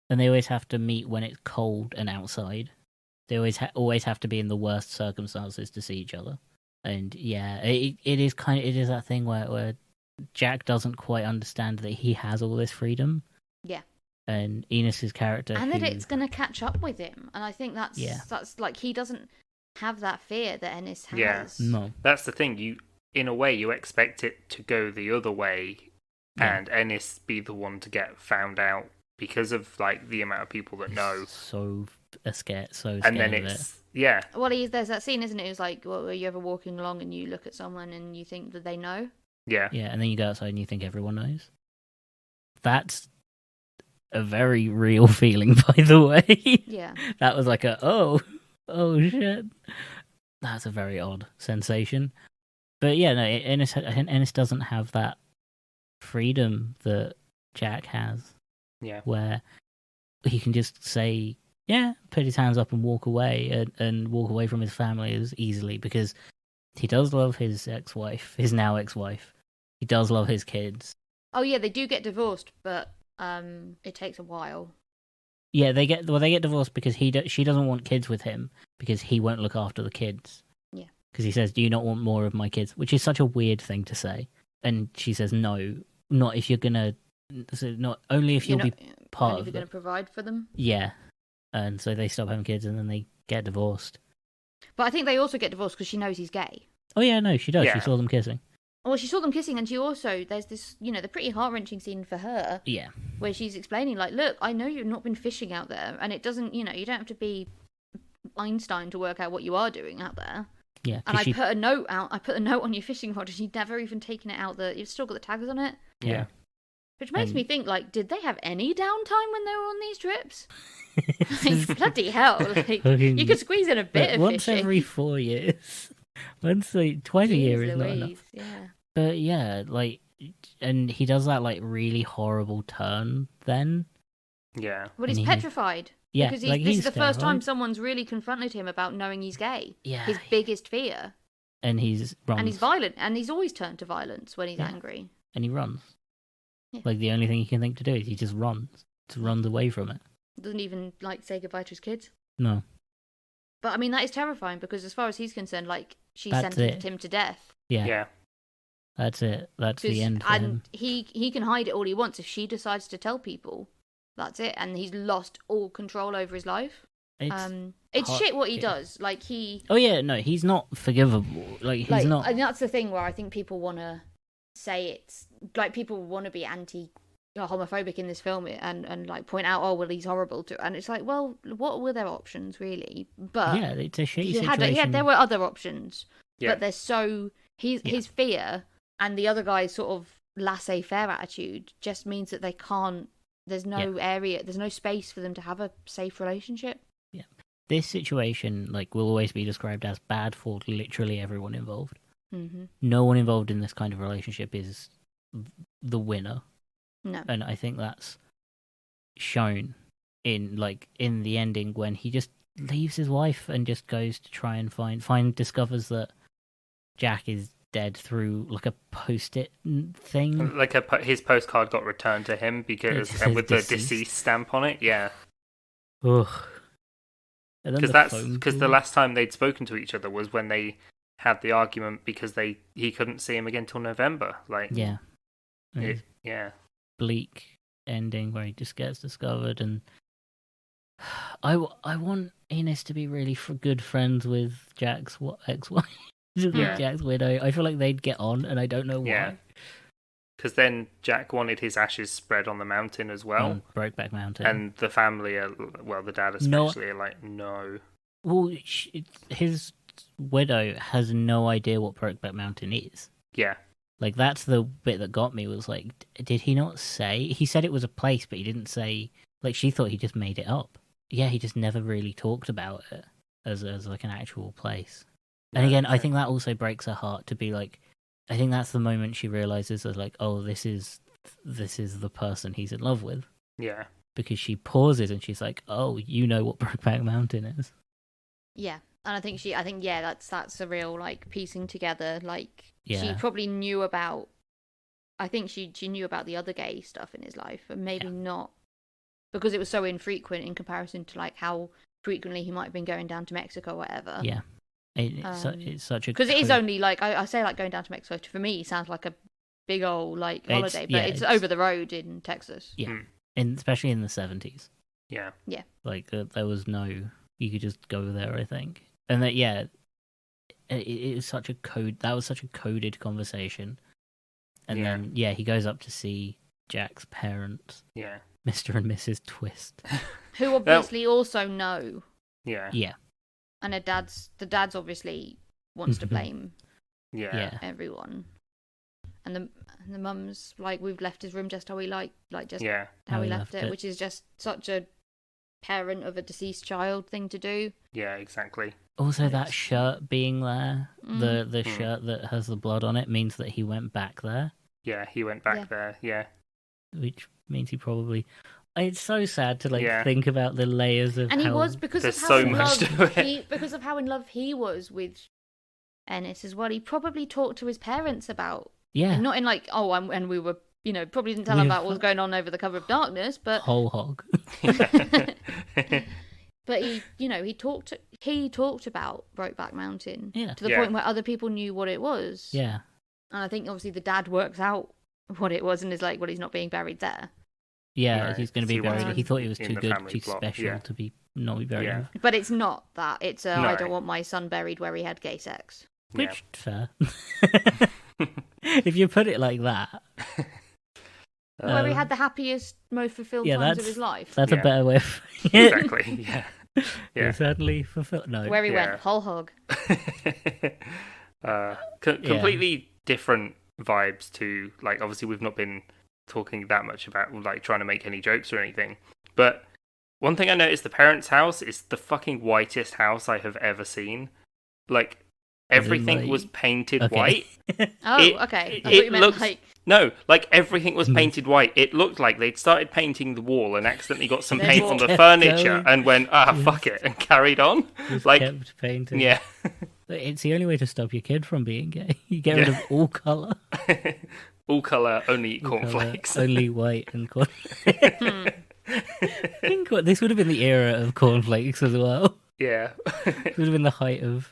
And they always have to meet when it's cold and outside. They always have to be in the worst circumstances to see each other. And it is that thing where Jack doesn't quite understand that he has all this freedom. Yeah. And Enos's character, and that it's going to catch up with him. And I think that's like he doesn't have that fear that Ennis has. Yeah. No. That's the thing. In a way, you expect it to go the other way, and Ennis be the one to get found out because of like the amount of people that know. So scared. And then it's Well, there's that scene, isn't it? It was like, are you ever walking along and you look at someone and you think that they know? Yeah. Yeah, and then you go outside and you think everyone knows. That's a very real feeling, by the way. Yeah. That was like oh shit. That's a very odd sensation. But yeah, no, Ennis doesn't have that freedom that Jack has. Yeah. Where he can just say, put his hands up and walk away and walk away from his family as easily because he does love his ex-wife, his now ex-wife. He does love his kids. Oh yeah, they do get divorced, but it takes a while. Yeah, they get divorced because she doesn't want kids with him because he won't look after the kids. Yeah. Because he says, "Do you not want more of my kids?" Which is such a weird thing to say. And she says, "No, not if you're gonna. So not only if you'll be part only of if you're going to provide for them." Yeah, and so they stop having kids and then they get divorced. But I think they also get divorced because she knows he's gay. Oh yeah, no, she does. Yeah. She saw them kissing. Well, she saw them kissing, and she also there's this the pretty heart-wrenching scene for her. Yeah. Where she's explaining like, look, I know you've not been fishing out there, and it doesn't you don't have to be Einstein to work out what you are doing out there. Yeah. And I put a note on your fishing rod, and you'd never even taken it out. You've still got the tags on it. Yeah. Which makes me think, like, did they have any downtime when they were on these trips? Like, bloody hell! Like, you could squeeze in a bit of once fishing. every 4 years. Twice a year is not enough. Yeah. But yeah, like, and he does that like really horrible turn then. Yeah. Well, he's petrified. Yeah, because like, this is the first time terrified. someone's really confronted him about knowing he's gay. Yeah. His biggest fear. And he's runs. And he's violent, and he's always turned to violence when he's angry. And he runs. Yeah. Like the only thing he can think to do is he just runs. Just runs away from it. Doesn't even like say goodbye to his kids. No. But I mean, that is terrifying because as far as he's concerned, like she That's sentenced it. him to death. Yeah. Yeah. That's it. That's the end for and him. he can hide it all he wants. If she decides to tell people, that's it, and he's lost all control over his life. It's shit what he does. Like he. Oh yeah, no, he's not forgivable. Like he's not. And that's the thing where I think people want to say it's like people want to be homophobic in this film and like point out, oh well, he's horrible too, and it's like, well, what were their options really? But yeah, it's a shitty situation. there were other options, Yeah. but they're so his fear and the other guy's sort of laissez-faire attitude just means that they can't. There's no area, there's no space for them to have a safe relationship. Yeah, this situation like will always be described as bad for literally everyone involved. Mm-hmm. No one involved in this kind of relationship is the winner. No, and I think that's shown in the ending when he just leaves his wife and just goes to try and discovers that Jack is dead through like a post-it thing. Like his postcard got returned to him because with the deceased stamp on it. Yeah. Ugh. Because the last time they'd spoken to each other was when they had the argument because he couldn't see him again till November. Like yeah. Bleak ending where he just gets discovered, and I want Enos to be really good friends with Jack's ex-wife. Jack's widow. I feel like they'd get on, and I don't know why. Yeah. Because then Jack wanted his ashes spread on the mountain as well. On Brokeback Mountain. And the family, the dad especially, are like, no. Well, his widow has no idea what Brokeback Mountain is. Yeah. Like, that's the bit that got me, was like, did he not say? He said it was a place, but he didn't say, like, she thought he just made it up. Yeah, he just never really talked about it as like an actual place. And again, I think that also breaks her heart, to be like, I think that's the moment she realizes that, like, oh, this is the person he's in love with. Yeah. Because she pauses and she's like, oh, you know what Brokeback Mountain is. Yeah. And I think that's a real, like, piecing together. Like, she Yeah. probably knew about, I think she knew about the other gay stuff in his life, but maybe not, because it was so infrequent in comparison to, like, how frequently he might have been going down to Mexico or whatever. Yeah. It's such a... Because it is only, like, I say, like, going down to Mexico, for me, sounds like a big old, like, holiday, but it's over the road in Texas. Yeah. Especially in the 70s. Yeah. Yeah. Like, there was no... You could just go there, I think. And that, yeah, it is such a that was such a coded conversation. And then, yeah, he goes up to see Jack's parents. Yeah. Mr. and Mrs. Twist. Who obviously also know. Yeah. Yeah. And the dad's obviously wants to blame everyone. And the mum's like, we've left his room just how we like just how we left it, which is just such a parent of a deceased child thing to do. Yeah, exactly. Also, that shirt being there, the shirt that has the blood on it, means that he went back there. Yeah, he went back there, yeah. Which means he probably... It's so sad to think about the layers of and how... he was, because There's of how so in much love to it. because of how in love he was with Ennis as well. He probably talked to his parents about... Yeah. And not in like, and we were, probably didn't tell him about what was going on over the cover of Darkness, but... Whole hog. But he talked about Brokeback Mountain to the Yeah. point where other people knew what it was. Yeah. And I think obviously the dad works out what it was and is like, well, he's not being buried there. Yeah, No, he's going to be he buried. wasn't He thought he was in too the good, family too plot, special to not be buried. Yeah. But it's not that. It's No. I don't want my son buried where he had gay sex. Which, fair. If you put it like that. Where he had the happiest, most fulfilled times of his life. That's a better way of... Exactly, yeah. Yeah. Certainly fulfilled. No. Where he went, whole hog. Completely different vibes to, like, obviously we've not been talking that much about, like, trying to make any jokes or anything, but one thing I noticed, the parents' house is the fucking whitest house I have ever seen. Like, everything was painted white. Okay. I thought you meant like... No, like, everything was painted white. It looked like they'd started painting the wall and accidentally got some paint on the furniture and went, fuck it, and carried on. Just like, kept painting. Yeah. It's the only way to stop your kid from being gay. You get rid of all colour. All colour, only eat cornflakes. Only white and cornflakes. This would have been the era of cornflakes as well. Yeah. It would have been the height of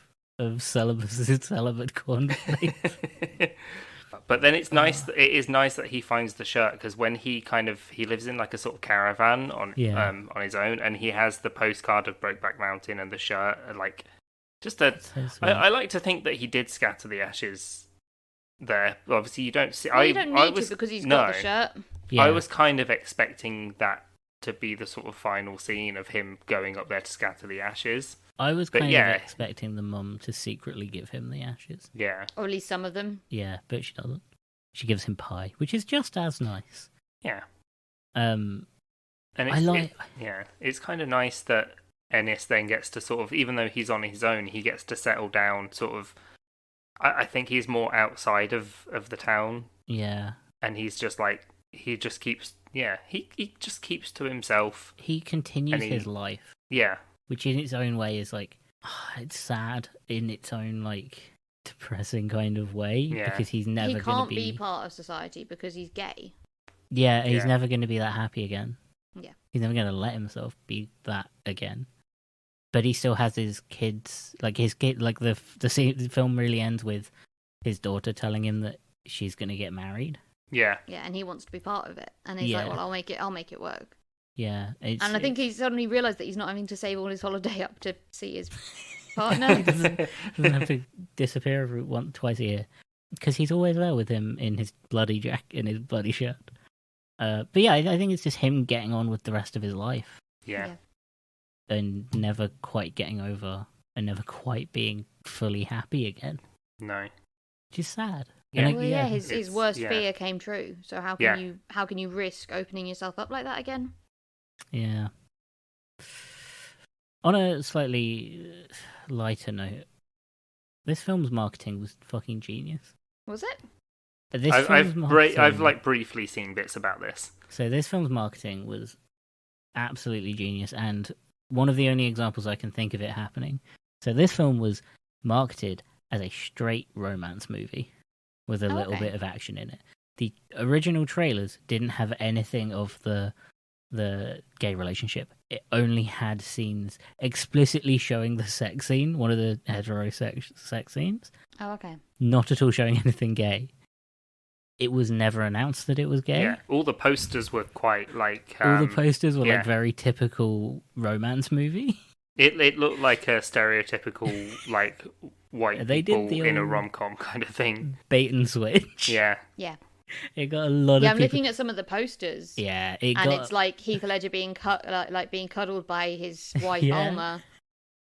celibate cornflakes. But then it's nice. It is nice that he finds the shirt, because when he lives in like a sort of caravan on his own, and he has the postcard of Brokeback Mountain and the shirt, and like just a. I like to think that he did scatter the ashes there. Obviously, you don't see. You don't need to, because he's got the shirt. Yeah. I was kind of expecting that to be the sort of final scene of him going up there to scatter the ashes. I was kind of expecting the mum to secretly give him the ashes. Yeah. Or at least some of them. Yeah, but she doesn't. She gives him pie, which is just as nice. Yeah. And it's kind of nice that Ennis then gets to sort of, even though he's on his own, he gets to settle down sort of. I think he's more outside of the town. Yeah. And he's just like, he just keeps to himself. He continues his life. Yeah. Which in its own way is like, it's sad in its own like depressing kind of way, because he's never going to be... He can't be part of society because he's gay. Yeah, he's never going to be that happy again. Yeah. He's never going to let himself be that again. But he still has his kids, like the film really ends with his daughter telling him that she's going to get married. Yeah. Yeah, and he wants to be part of it. And he's like, well, I'll make it work. Yeah. And I think he suddenly realised that he's not having to save all his holiday up to see his partner. He doesn't have to disappear twice a year. Because he's always there with him in his bloody jacket, in his bloody shirt. But yeah, I think it's just him getting on with the rest of his life. Yeah. and never quite getting over and never quite being fully happy again. No. Which is sad. Yeah. Well, yeah, his worst yeah. fear came true. So how can you risk opening yourself up like that again? Yeah. On a slightly lighter note, this film's marketing was fucking genius. Was it? I've like briefly seen bits about this. So this film's marketing was absolutely genius, and one of the only examples I can think of it happening. So this film was marketed as a straight romance movie with a little bit of action in it. The original trailers didn't have anything of the gay relationship. It only had scenes explicitly showing the sex scene, one of the heterosexual sex scenes. Oh, okay. Not at all showing anything gay. It was never announced that it was gay. Yeah, all the posters were quite like... all the posters were like very typical romance movie. It looked like a stereotypical like white people in a rom-com kind of thing. Bait and switch. Yeah. Yeah. It got a lot of I'm looking at some of the posters. Yeah, it's like Heath Ledger being being cuddled by his wife Alma.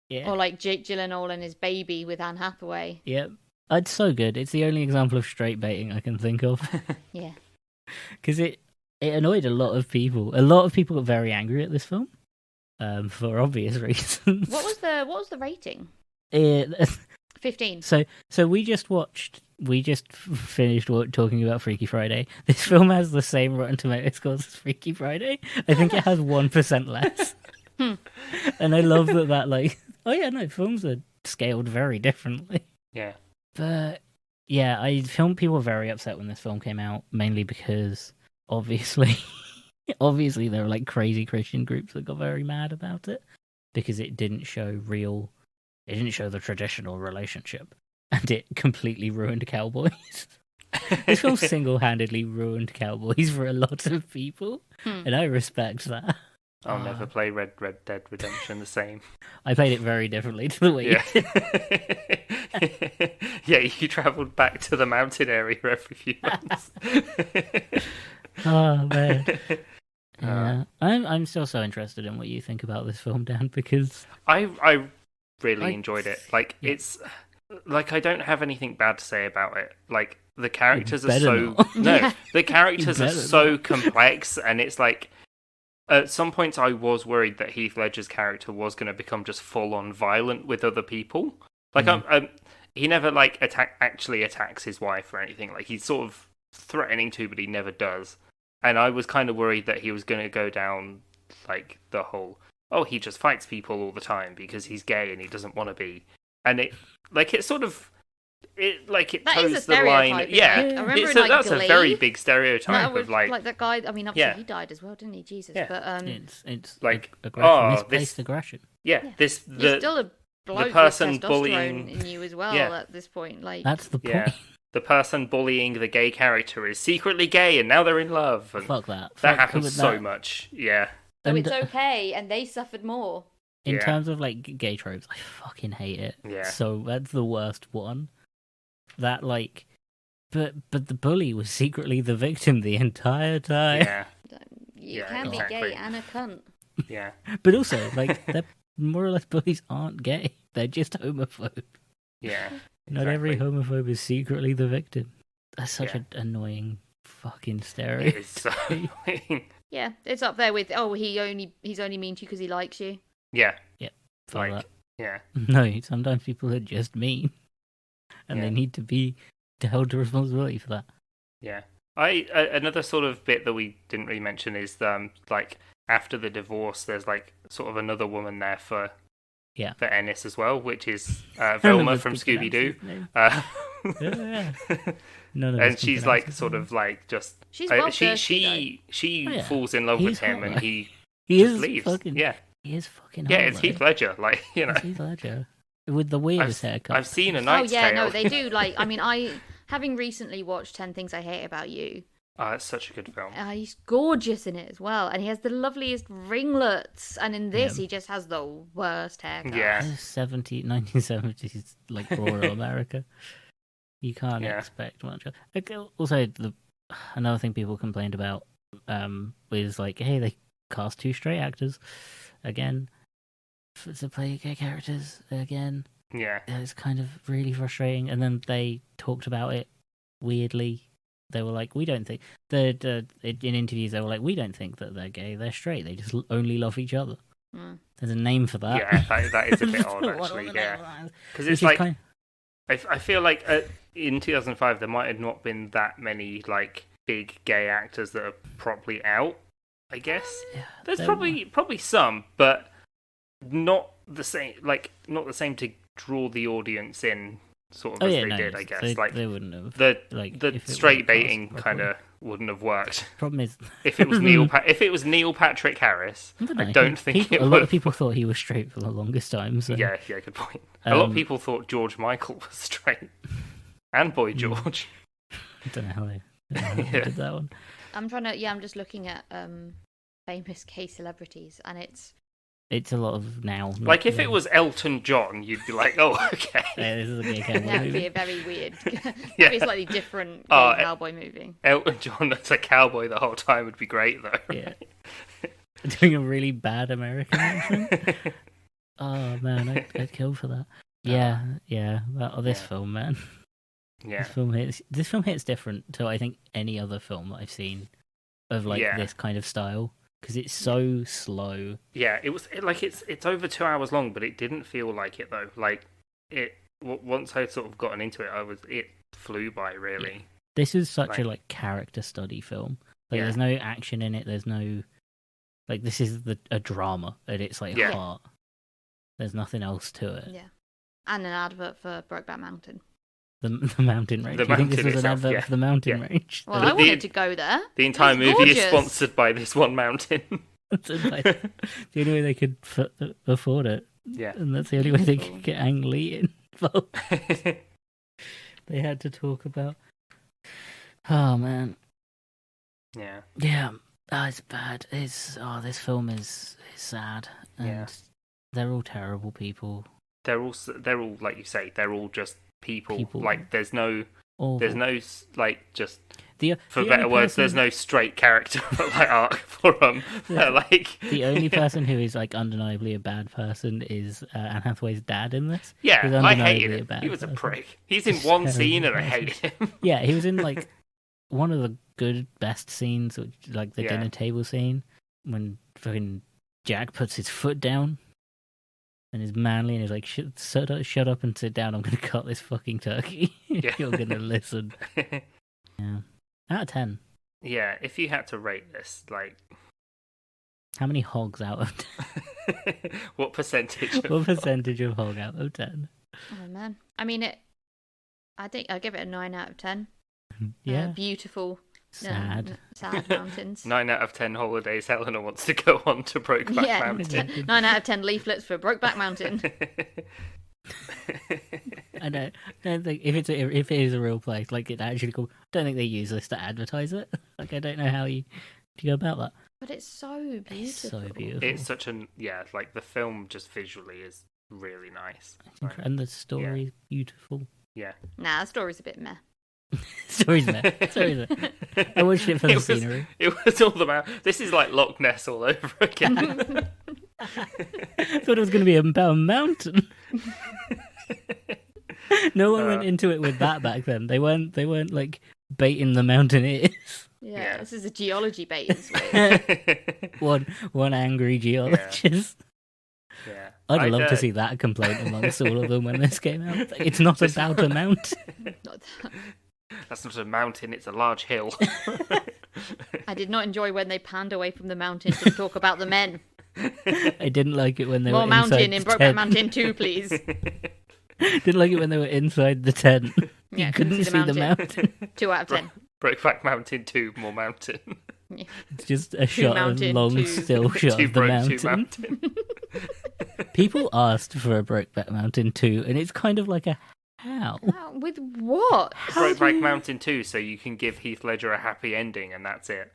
Yeah. Or like Jake Gyllenhaal and his baby with Anne Hathaway. Yep. It's so good. It's the only example of straight baiting I can think of. Yeah. Because it annoyed a lot of people. A lot of people got very angry at this film. For obvious reasons. What was the rating? 15. So we just finished talking about Freaky Friday. This film has the same Rotten Tomatoes scores as Freaky Friday. I think it has 1% less. And I love that like, oh yeah, no, films are scaled very differently. Yeah. But yeah, people were very upset when this film came out, mainly because obviously there were like crazy Christian groups that got very mad about it because it didn't show the traditional relationship, and it completely ruined cowboys. This film single-handedly ruined cowboys for a lot of people, and I respect that. I'll never play Red Dead Redemption the same. I played it very differently to the way you did. Yeah, you travelled back to the mountain area every few months. Oh man. Yeah, I'm still so interested in what you think about this film, Dan, because I really enjoyed it. Like it's like I don't have anything bad to say about it. Like the characters are so the characters are so complex, and it's like at some points I was worried that Heath Ledger's character was going to become just full on violent with other people. Like he never like actually attacks his wife or anything. Like he's sort of threatening to, but he never does. And I was kind of worried that he was going to go down like the whole, he just fights people all the time because he's gay and he doesn't want to be. And it sort of, toes the line. Yeah, I remember that's Glee, a very big stereotype of like that guy. I mean, obviously he died as well, didn't he? Jesus, but it's like aggression, misplaced aggression. Yeah, you're still a bloke the person with testosterone bullying in you as well at this point. Like that's the point. Yeah. The person bullying the gay character is secretly gay, and now they're in love. And fuck that. That happens so much. Yeah. So it's okay, and they suffered more. In terms of like gay tropes, I fucking hate it. Yeah. So that's the worst one. That like, but the bully was secretly the victim the entire time. Yeah. You can be gay and a cunt. Yeah. But also, like, they're more or less bullies aren't gay. They're just homophobes. Yeah. Not every homophobe is secretly the victim. That's such an annoying fucking stereotype. It is so annoying. Yeah, it's up there with he's only mean to you because he likes you. Yeah. Yep. Like, that. yeah. No, sometimes people are just mean, and they need to be held to responsibility for that. Yeah. Another sort of bit that we didn't really mention is like after the divorce, there's like sort of another woman there for Ennis as well, which is Velma from Scooby Doo. And she's like sort of like just she falls in love with him, and he just leaves. He is fucking yeah, it's Heath Ledger, like It's Heath Ledger with the weirdest haircut. I've seen A Knight's Tale. No, they do. Like, I mean, having recently watched 10 Things I Hate About You. It's such a good film. He's gorgeous in it as well, and he has the loveliest ringlets. And in this, he just has the worst haircut. Yeah, 1970s like rural America. You can't expect much. Also, another thing people complained about was like, hey, they cast 2 straight actors again. to play gay characters again. Yeah. It's kind of really frustrating. And then they talked about it weirdly. They were like, we don't think in interviews they were like, we don't think that they're gay, they're straight, they just only love each other. There's a name for that. Yeah, that is a bit odd actually. Yeah, because it's like I feel like in 2005 there might have not been that many like big gay actors that are properly out. I guess there's probably some, but not the same. Like not the same to draw the audience in. Sort of as they did, I guess. They wouldn't have. The straight baiting kind of wouldn't have worked. Problem is, if it was Neil Patrick Harris, I don't think a lot of people thought he was straight for the longest time. So. Yeah, good point. A lot of people thought George Michael was straight, and Boy George. I don't know how they did that one. I'm trying to. Yeah, I'm just looking at famous gay celebrities, and it's a lot of now. Like if it was Elton John, you'd be like, "Oh, okay." Yeah, this is a gay cowboy movie. That'd be a very weird, maybe a slightly different cowboy movie. Elton John as a cowboy the whole time would be great, though. Yeah, doing a really bad American accent. Oh man, I'd kill for that. Yeah. This film, man. Yeah, this film hits different to I think any other film that I've seen of like this kind of style. Because it's so slow. Yeah, it's over 2 hours long, but it didn't feel like it though. Like once I'd sort of gotten into it, it flew by really. Yeah. This is such a character study film. There's no action in it. There's no this is a drama at its heart. There's nothing else to it. Yeah, and an advert for Brokeback Mountain. The mountain range. Do you think this was an advert for the mountain range? Well, I wanted to go there. The entire movie is sponsored by this one mountain. The only way they could afford it. Yeah. And that's the only way they could get Ang Lee involved. They had to talk about... Oh, man. Yeah. Yeah. Oh, it's bad. This film is sad. And they're all terrible people. They're all, like you say, they're all just... People. Like there's no just for better words there's no straight character arc for them. The only person who is undeniably a bad person is Anne Hathaway's dad in this. Yeah, I hated him. He was a prick. He's in one scene and I hated him. Yeah, he was in one of the best scenes, which the dinner table scene when fucking Jack puts his foot down. And is manly and is like, shut up and sit down. I'm going to cut this fucking turkey. If you're going to listen. Yeah. Out of 10. Yeah, if you had to rate this, how many hogs out of 10? What percentage? What percentage of hog out of 10? Oh, man. I mean, I think I'll give it a 9 out of 10. Yeah. Beautiful. Sad. Sad mountains. 9 out of 10 holidays Helena wants to go on to Brokeback Mountain. 9 out of 10 leaflets for Brokeback Mountain. I don't think if it is a real place, it actually cool. I don't think they use this to advertise it. I don't know how you go about that. But it's so beautiful. It's so beautiful. It's such the film just visually is really nice. And the story's beautiful. Yeah. Nah, the story's a bit meh. Story's there. I watched it for the scenery. It was all about. This is like Loch Ness all over again. I thought it was going to be about a mountain. No one went into it with that back then. They weren't baiting the mountaineers. Yeah, this is a geology bait. one angry geologist. Yeah. I'd love to see that complaint amongst all of them when this came out. It's not about a mountain. Not that. That's not a mountain, it's a large hill. I did not enjoy when they panned away from the mountain to talk about the men. I didn't like it when they More were mountain in inside Brokeback Mountain 2, please. Didn't like it when they were inside the tent. Yeah, you couldn't see the mountain. 2 out of 10. Brokeback Mountain 2, more mountain. Yeah. It's just a shot mountain, of long still shot of the mountain. People asked for a Brokeback Mountain 2, and it's kind of like a how? With what? Brokeback Mountain 2, so you can give Heath Ledger a happy ending, and that's it.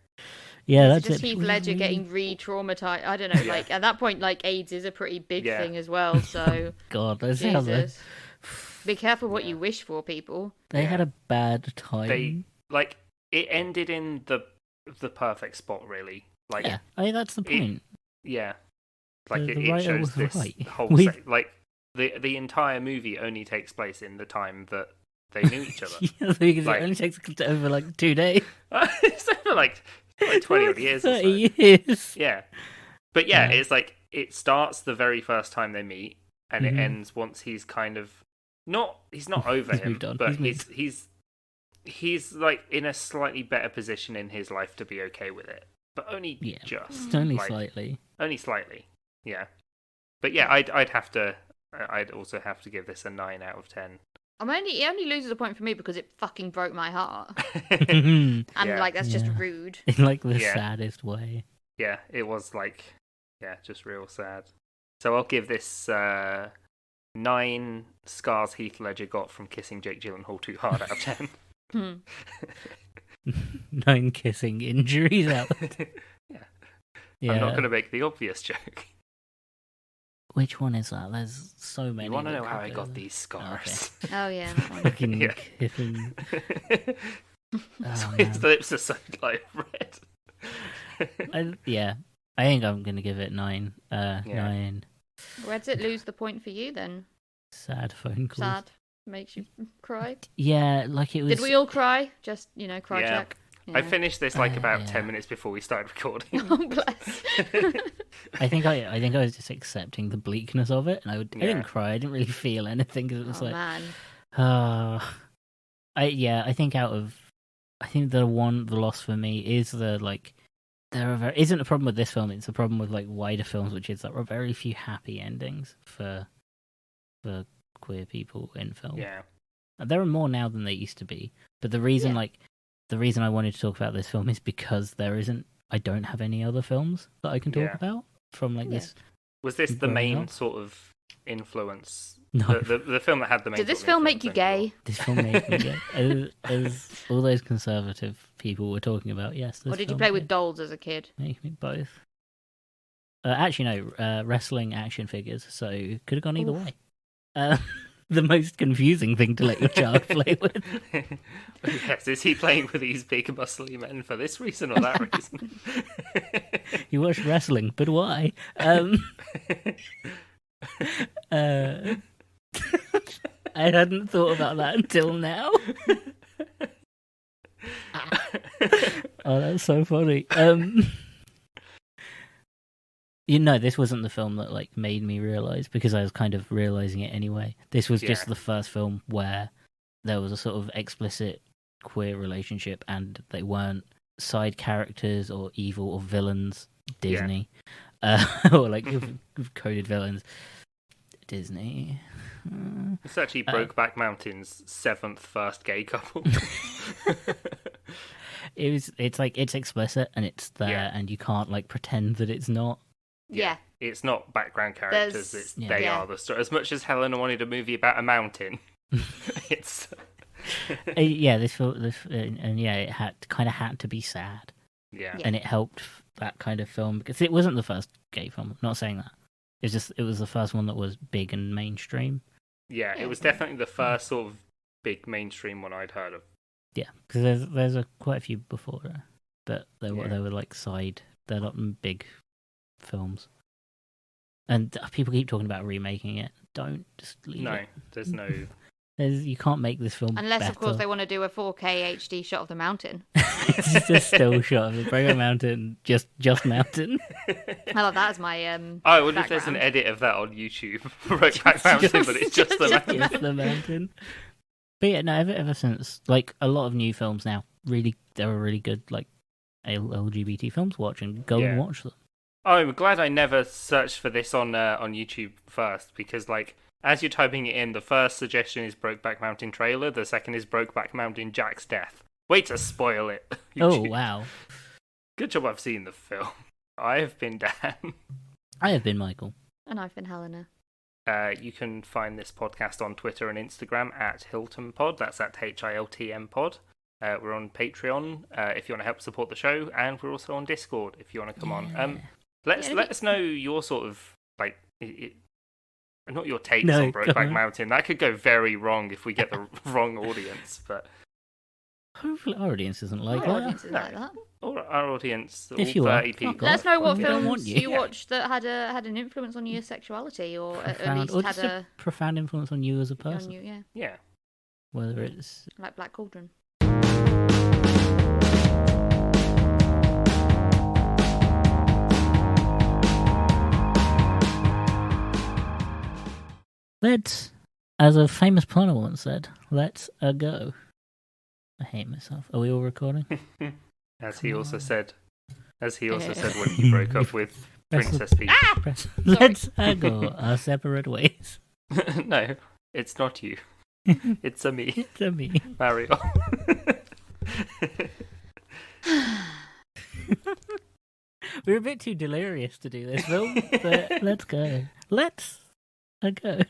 Yeah, that's just it. Heath Ledger getting re-traumatized. I don't know, at that point, AIDS is a pretty big thing as well, so... God, that's Jesus. Be careful what you wish for, people. They had a bad time. It ended in the perfect spot, really. That's the point. Yeah. Like The it writer shows was this right. whole We've- like the entire movie only takes place in the time that they knew each other. Yeah, because Like- it only takes over like 2 days. It's over like 20 odd years or so. 30 years. Yeah. But yeah, Yeah. it's like it starts the very first time they meet and it Mhm. ends once he's kind of he's not over He's him, moved on. but He's he's like in a slightly better position in his life to be okay with it. But only Yeah. just It's only like, slightly. only slightly. Yeah. But yeah, I'd also have to give this a 9 out of 10. It only loses a point for me because it fucking broke my heart, In and Yeah. like that's just Yeah. rude. like the Yeah. saddest way. Yeah, it was like, just real sad. So I'll give this 9 scars Heath Ledger got from kissing Jake Gyllenhaal too hard out of 10. Hmm. 9 kissing injuries out. Yeah. Yeah. I'm not going to make the obvious joke. Which one is that? There's so many. You want to that know how could I go got there. these scars? Oh yeah. That one. Fucking Yeah. kissing. So Oh, his man. lips are so like red. I think I'm gonna give it 9. 9 Where does it lose the point for you then? sad phone calls. Sad. Makes you cry. Yeah, like it was. Did we all cry? Just cry Yeah. check. I finished this like about yeah. 10 minutes before we started recording. Oh bless. I think I was just accepting the bleakness of it, and I Yeah. didn't cry. I didn't really feel anything because it was Oh like, man. I think the loss for me is isn't a problem with this film. It's a problem with like wider films, which is there are very few happy endings for queer people in film. Yeah. There are more now than there used to be. But the reason I wanted to talk about this film is because I don't have any other films that I can talk Yeah. about from like Yeah. this. Was this the Growing main up? sort of influence? No. The film that had the main Did this sort of film make you influence gay? This film made me gay. As all those conservative people were talking about, yes. This Or did you film play with did dolls as a kid? make me both. Actually, no. Wrestling action figures, so could have gone either Oof. way. The most confusing thing to let your child play with. Yes, is he playing with these big muscly men for this reason or that reason? You watched wrestling, but why? I hadn't thought about that until now. Oh, that's so funny. This wasn't the film that like made me realize, because I was kind of realizing it anyway. This was just Yeah. the first film where there was a sort of explicit queer relationship, and they weren't side characters or evil or villains. Disney, or like coded villains. Disney. It's actually Brokeback Mountain's 7th first gay couple. It's like it's explicit and it's there, Yeah. and you can't like pretend that it's not. Yeah. It's not background characters, There's- it's Yeah. they Yeah. are the story. As much as Helena wanted a movie about a mountain, it's... This film, and yeah, it had to be sad, Yeah. and it helped that kind of film because it wasn't the first gay film. I'm not saying that. It was the first one that was big and mainstream. Yeah, it was definitely the first sort of big mainstream one I'd heard of. Yeah, because there's quite a few before it, but they Yeah. were like they're not big films. And people keep talking about remaking it. Don't just leave No, it. there's no... You can't make this film Unless, of course, better. they want to do a 4K HD shot of the mountain. It's just still shot of the Brokeback Mountain, just mountain. I love that as my I wonder if there's an background. edit of that on YouTube. Brokeback Mountain, but it's just the just- mountain. Just the mountain. But yeah, no, ever since, like, a lot of new films now, there are really good, like, LGBT films. Watch and go and Yeah. watch them. Oh, I'm glad I never searched for this on YouTube first, because like as you're typing it in, the first suggestion is Brokeback Mountain trailer, the second is Brokeback Mountain Jack's death. Way to spoil it. Oh, YouTube. wow. Good job I've seen the film. I have been Dan. I have been Michael. And I've been Helena. You can find this podcast on Twitter and Instagram at Hilton Pod. That's at HILTM Pod. We're on Patreon if you want to help support the show, and we're also on Discord if you want to come on. Let us know your sort of like not your takes No, on go Brokeback on. Mountain. That could go very wrong if we get the wrong audience. But Hopefully, our audience isn't like My that. audience is like that. All our audience, all If you 30 are, people. fuck Let us know what We don't want films you. you watched that had an influence on your sexuality, or at Profound, least or had just a profound influence on you as a on person. you, yeah, Yeah. Whether it's like Black Cauldron. let's, as a famous planner once said, let's go. I hate myself. Are we all recording? As he Come also on. said when he broke up with Princess Peach. Let's go our separate ways. No, it's not you. It's a me, It's a me. Mario. We're a bit too delirious to do this film, but let's go. Let's go.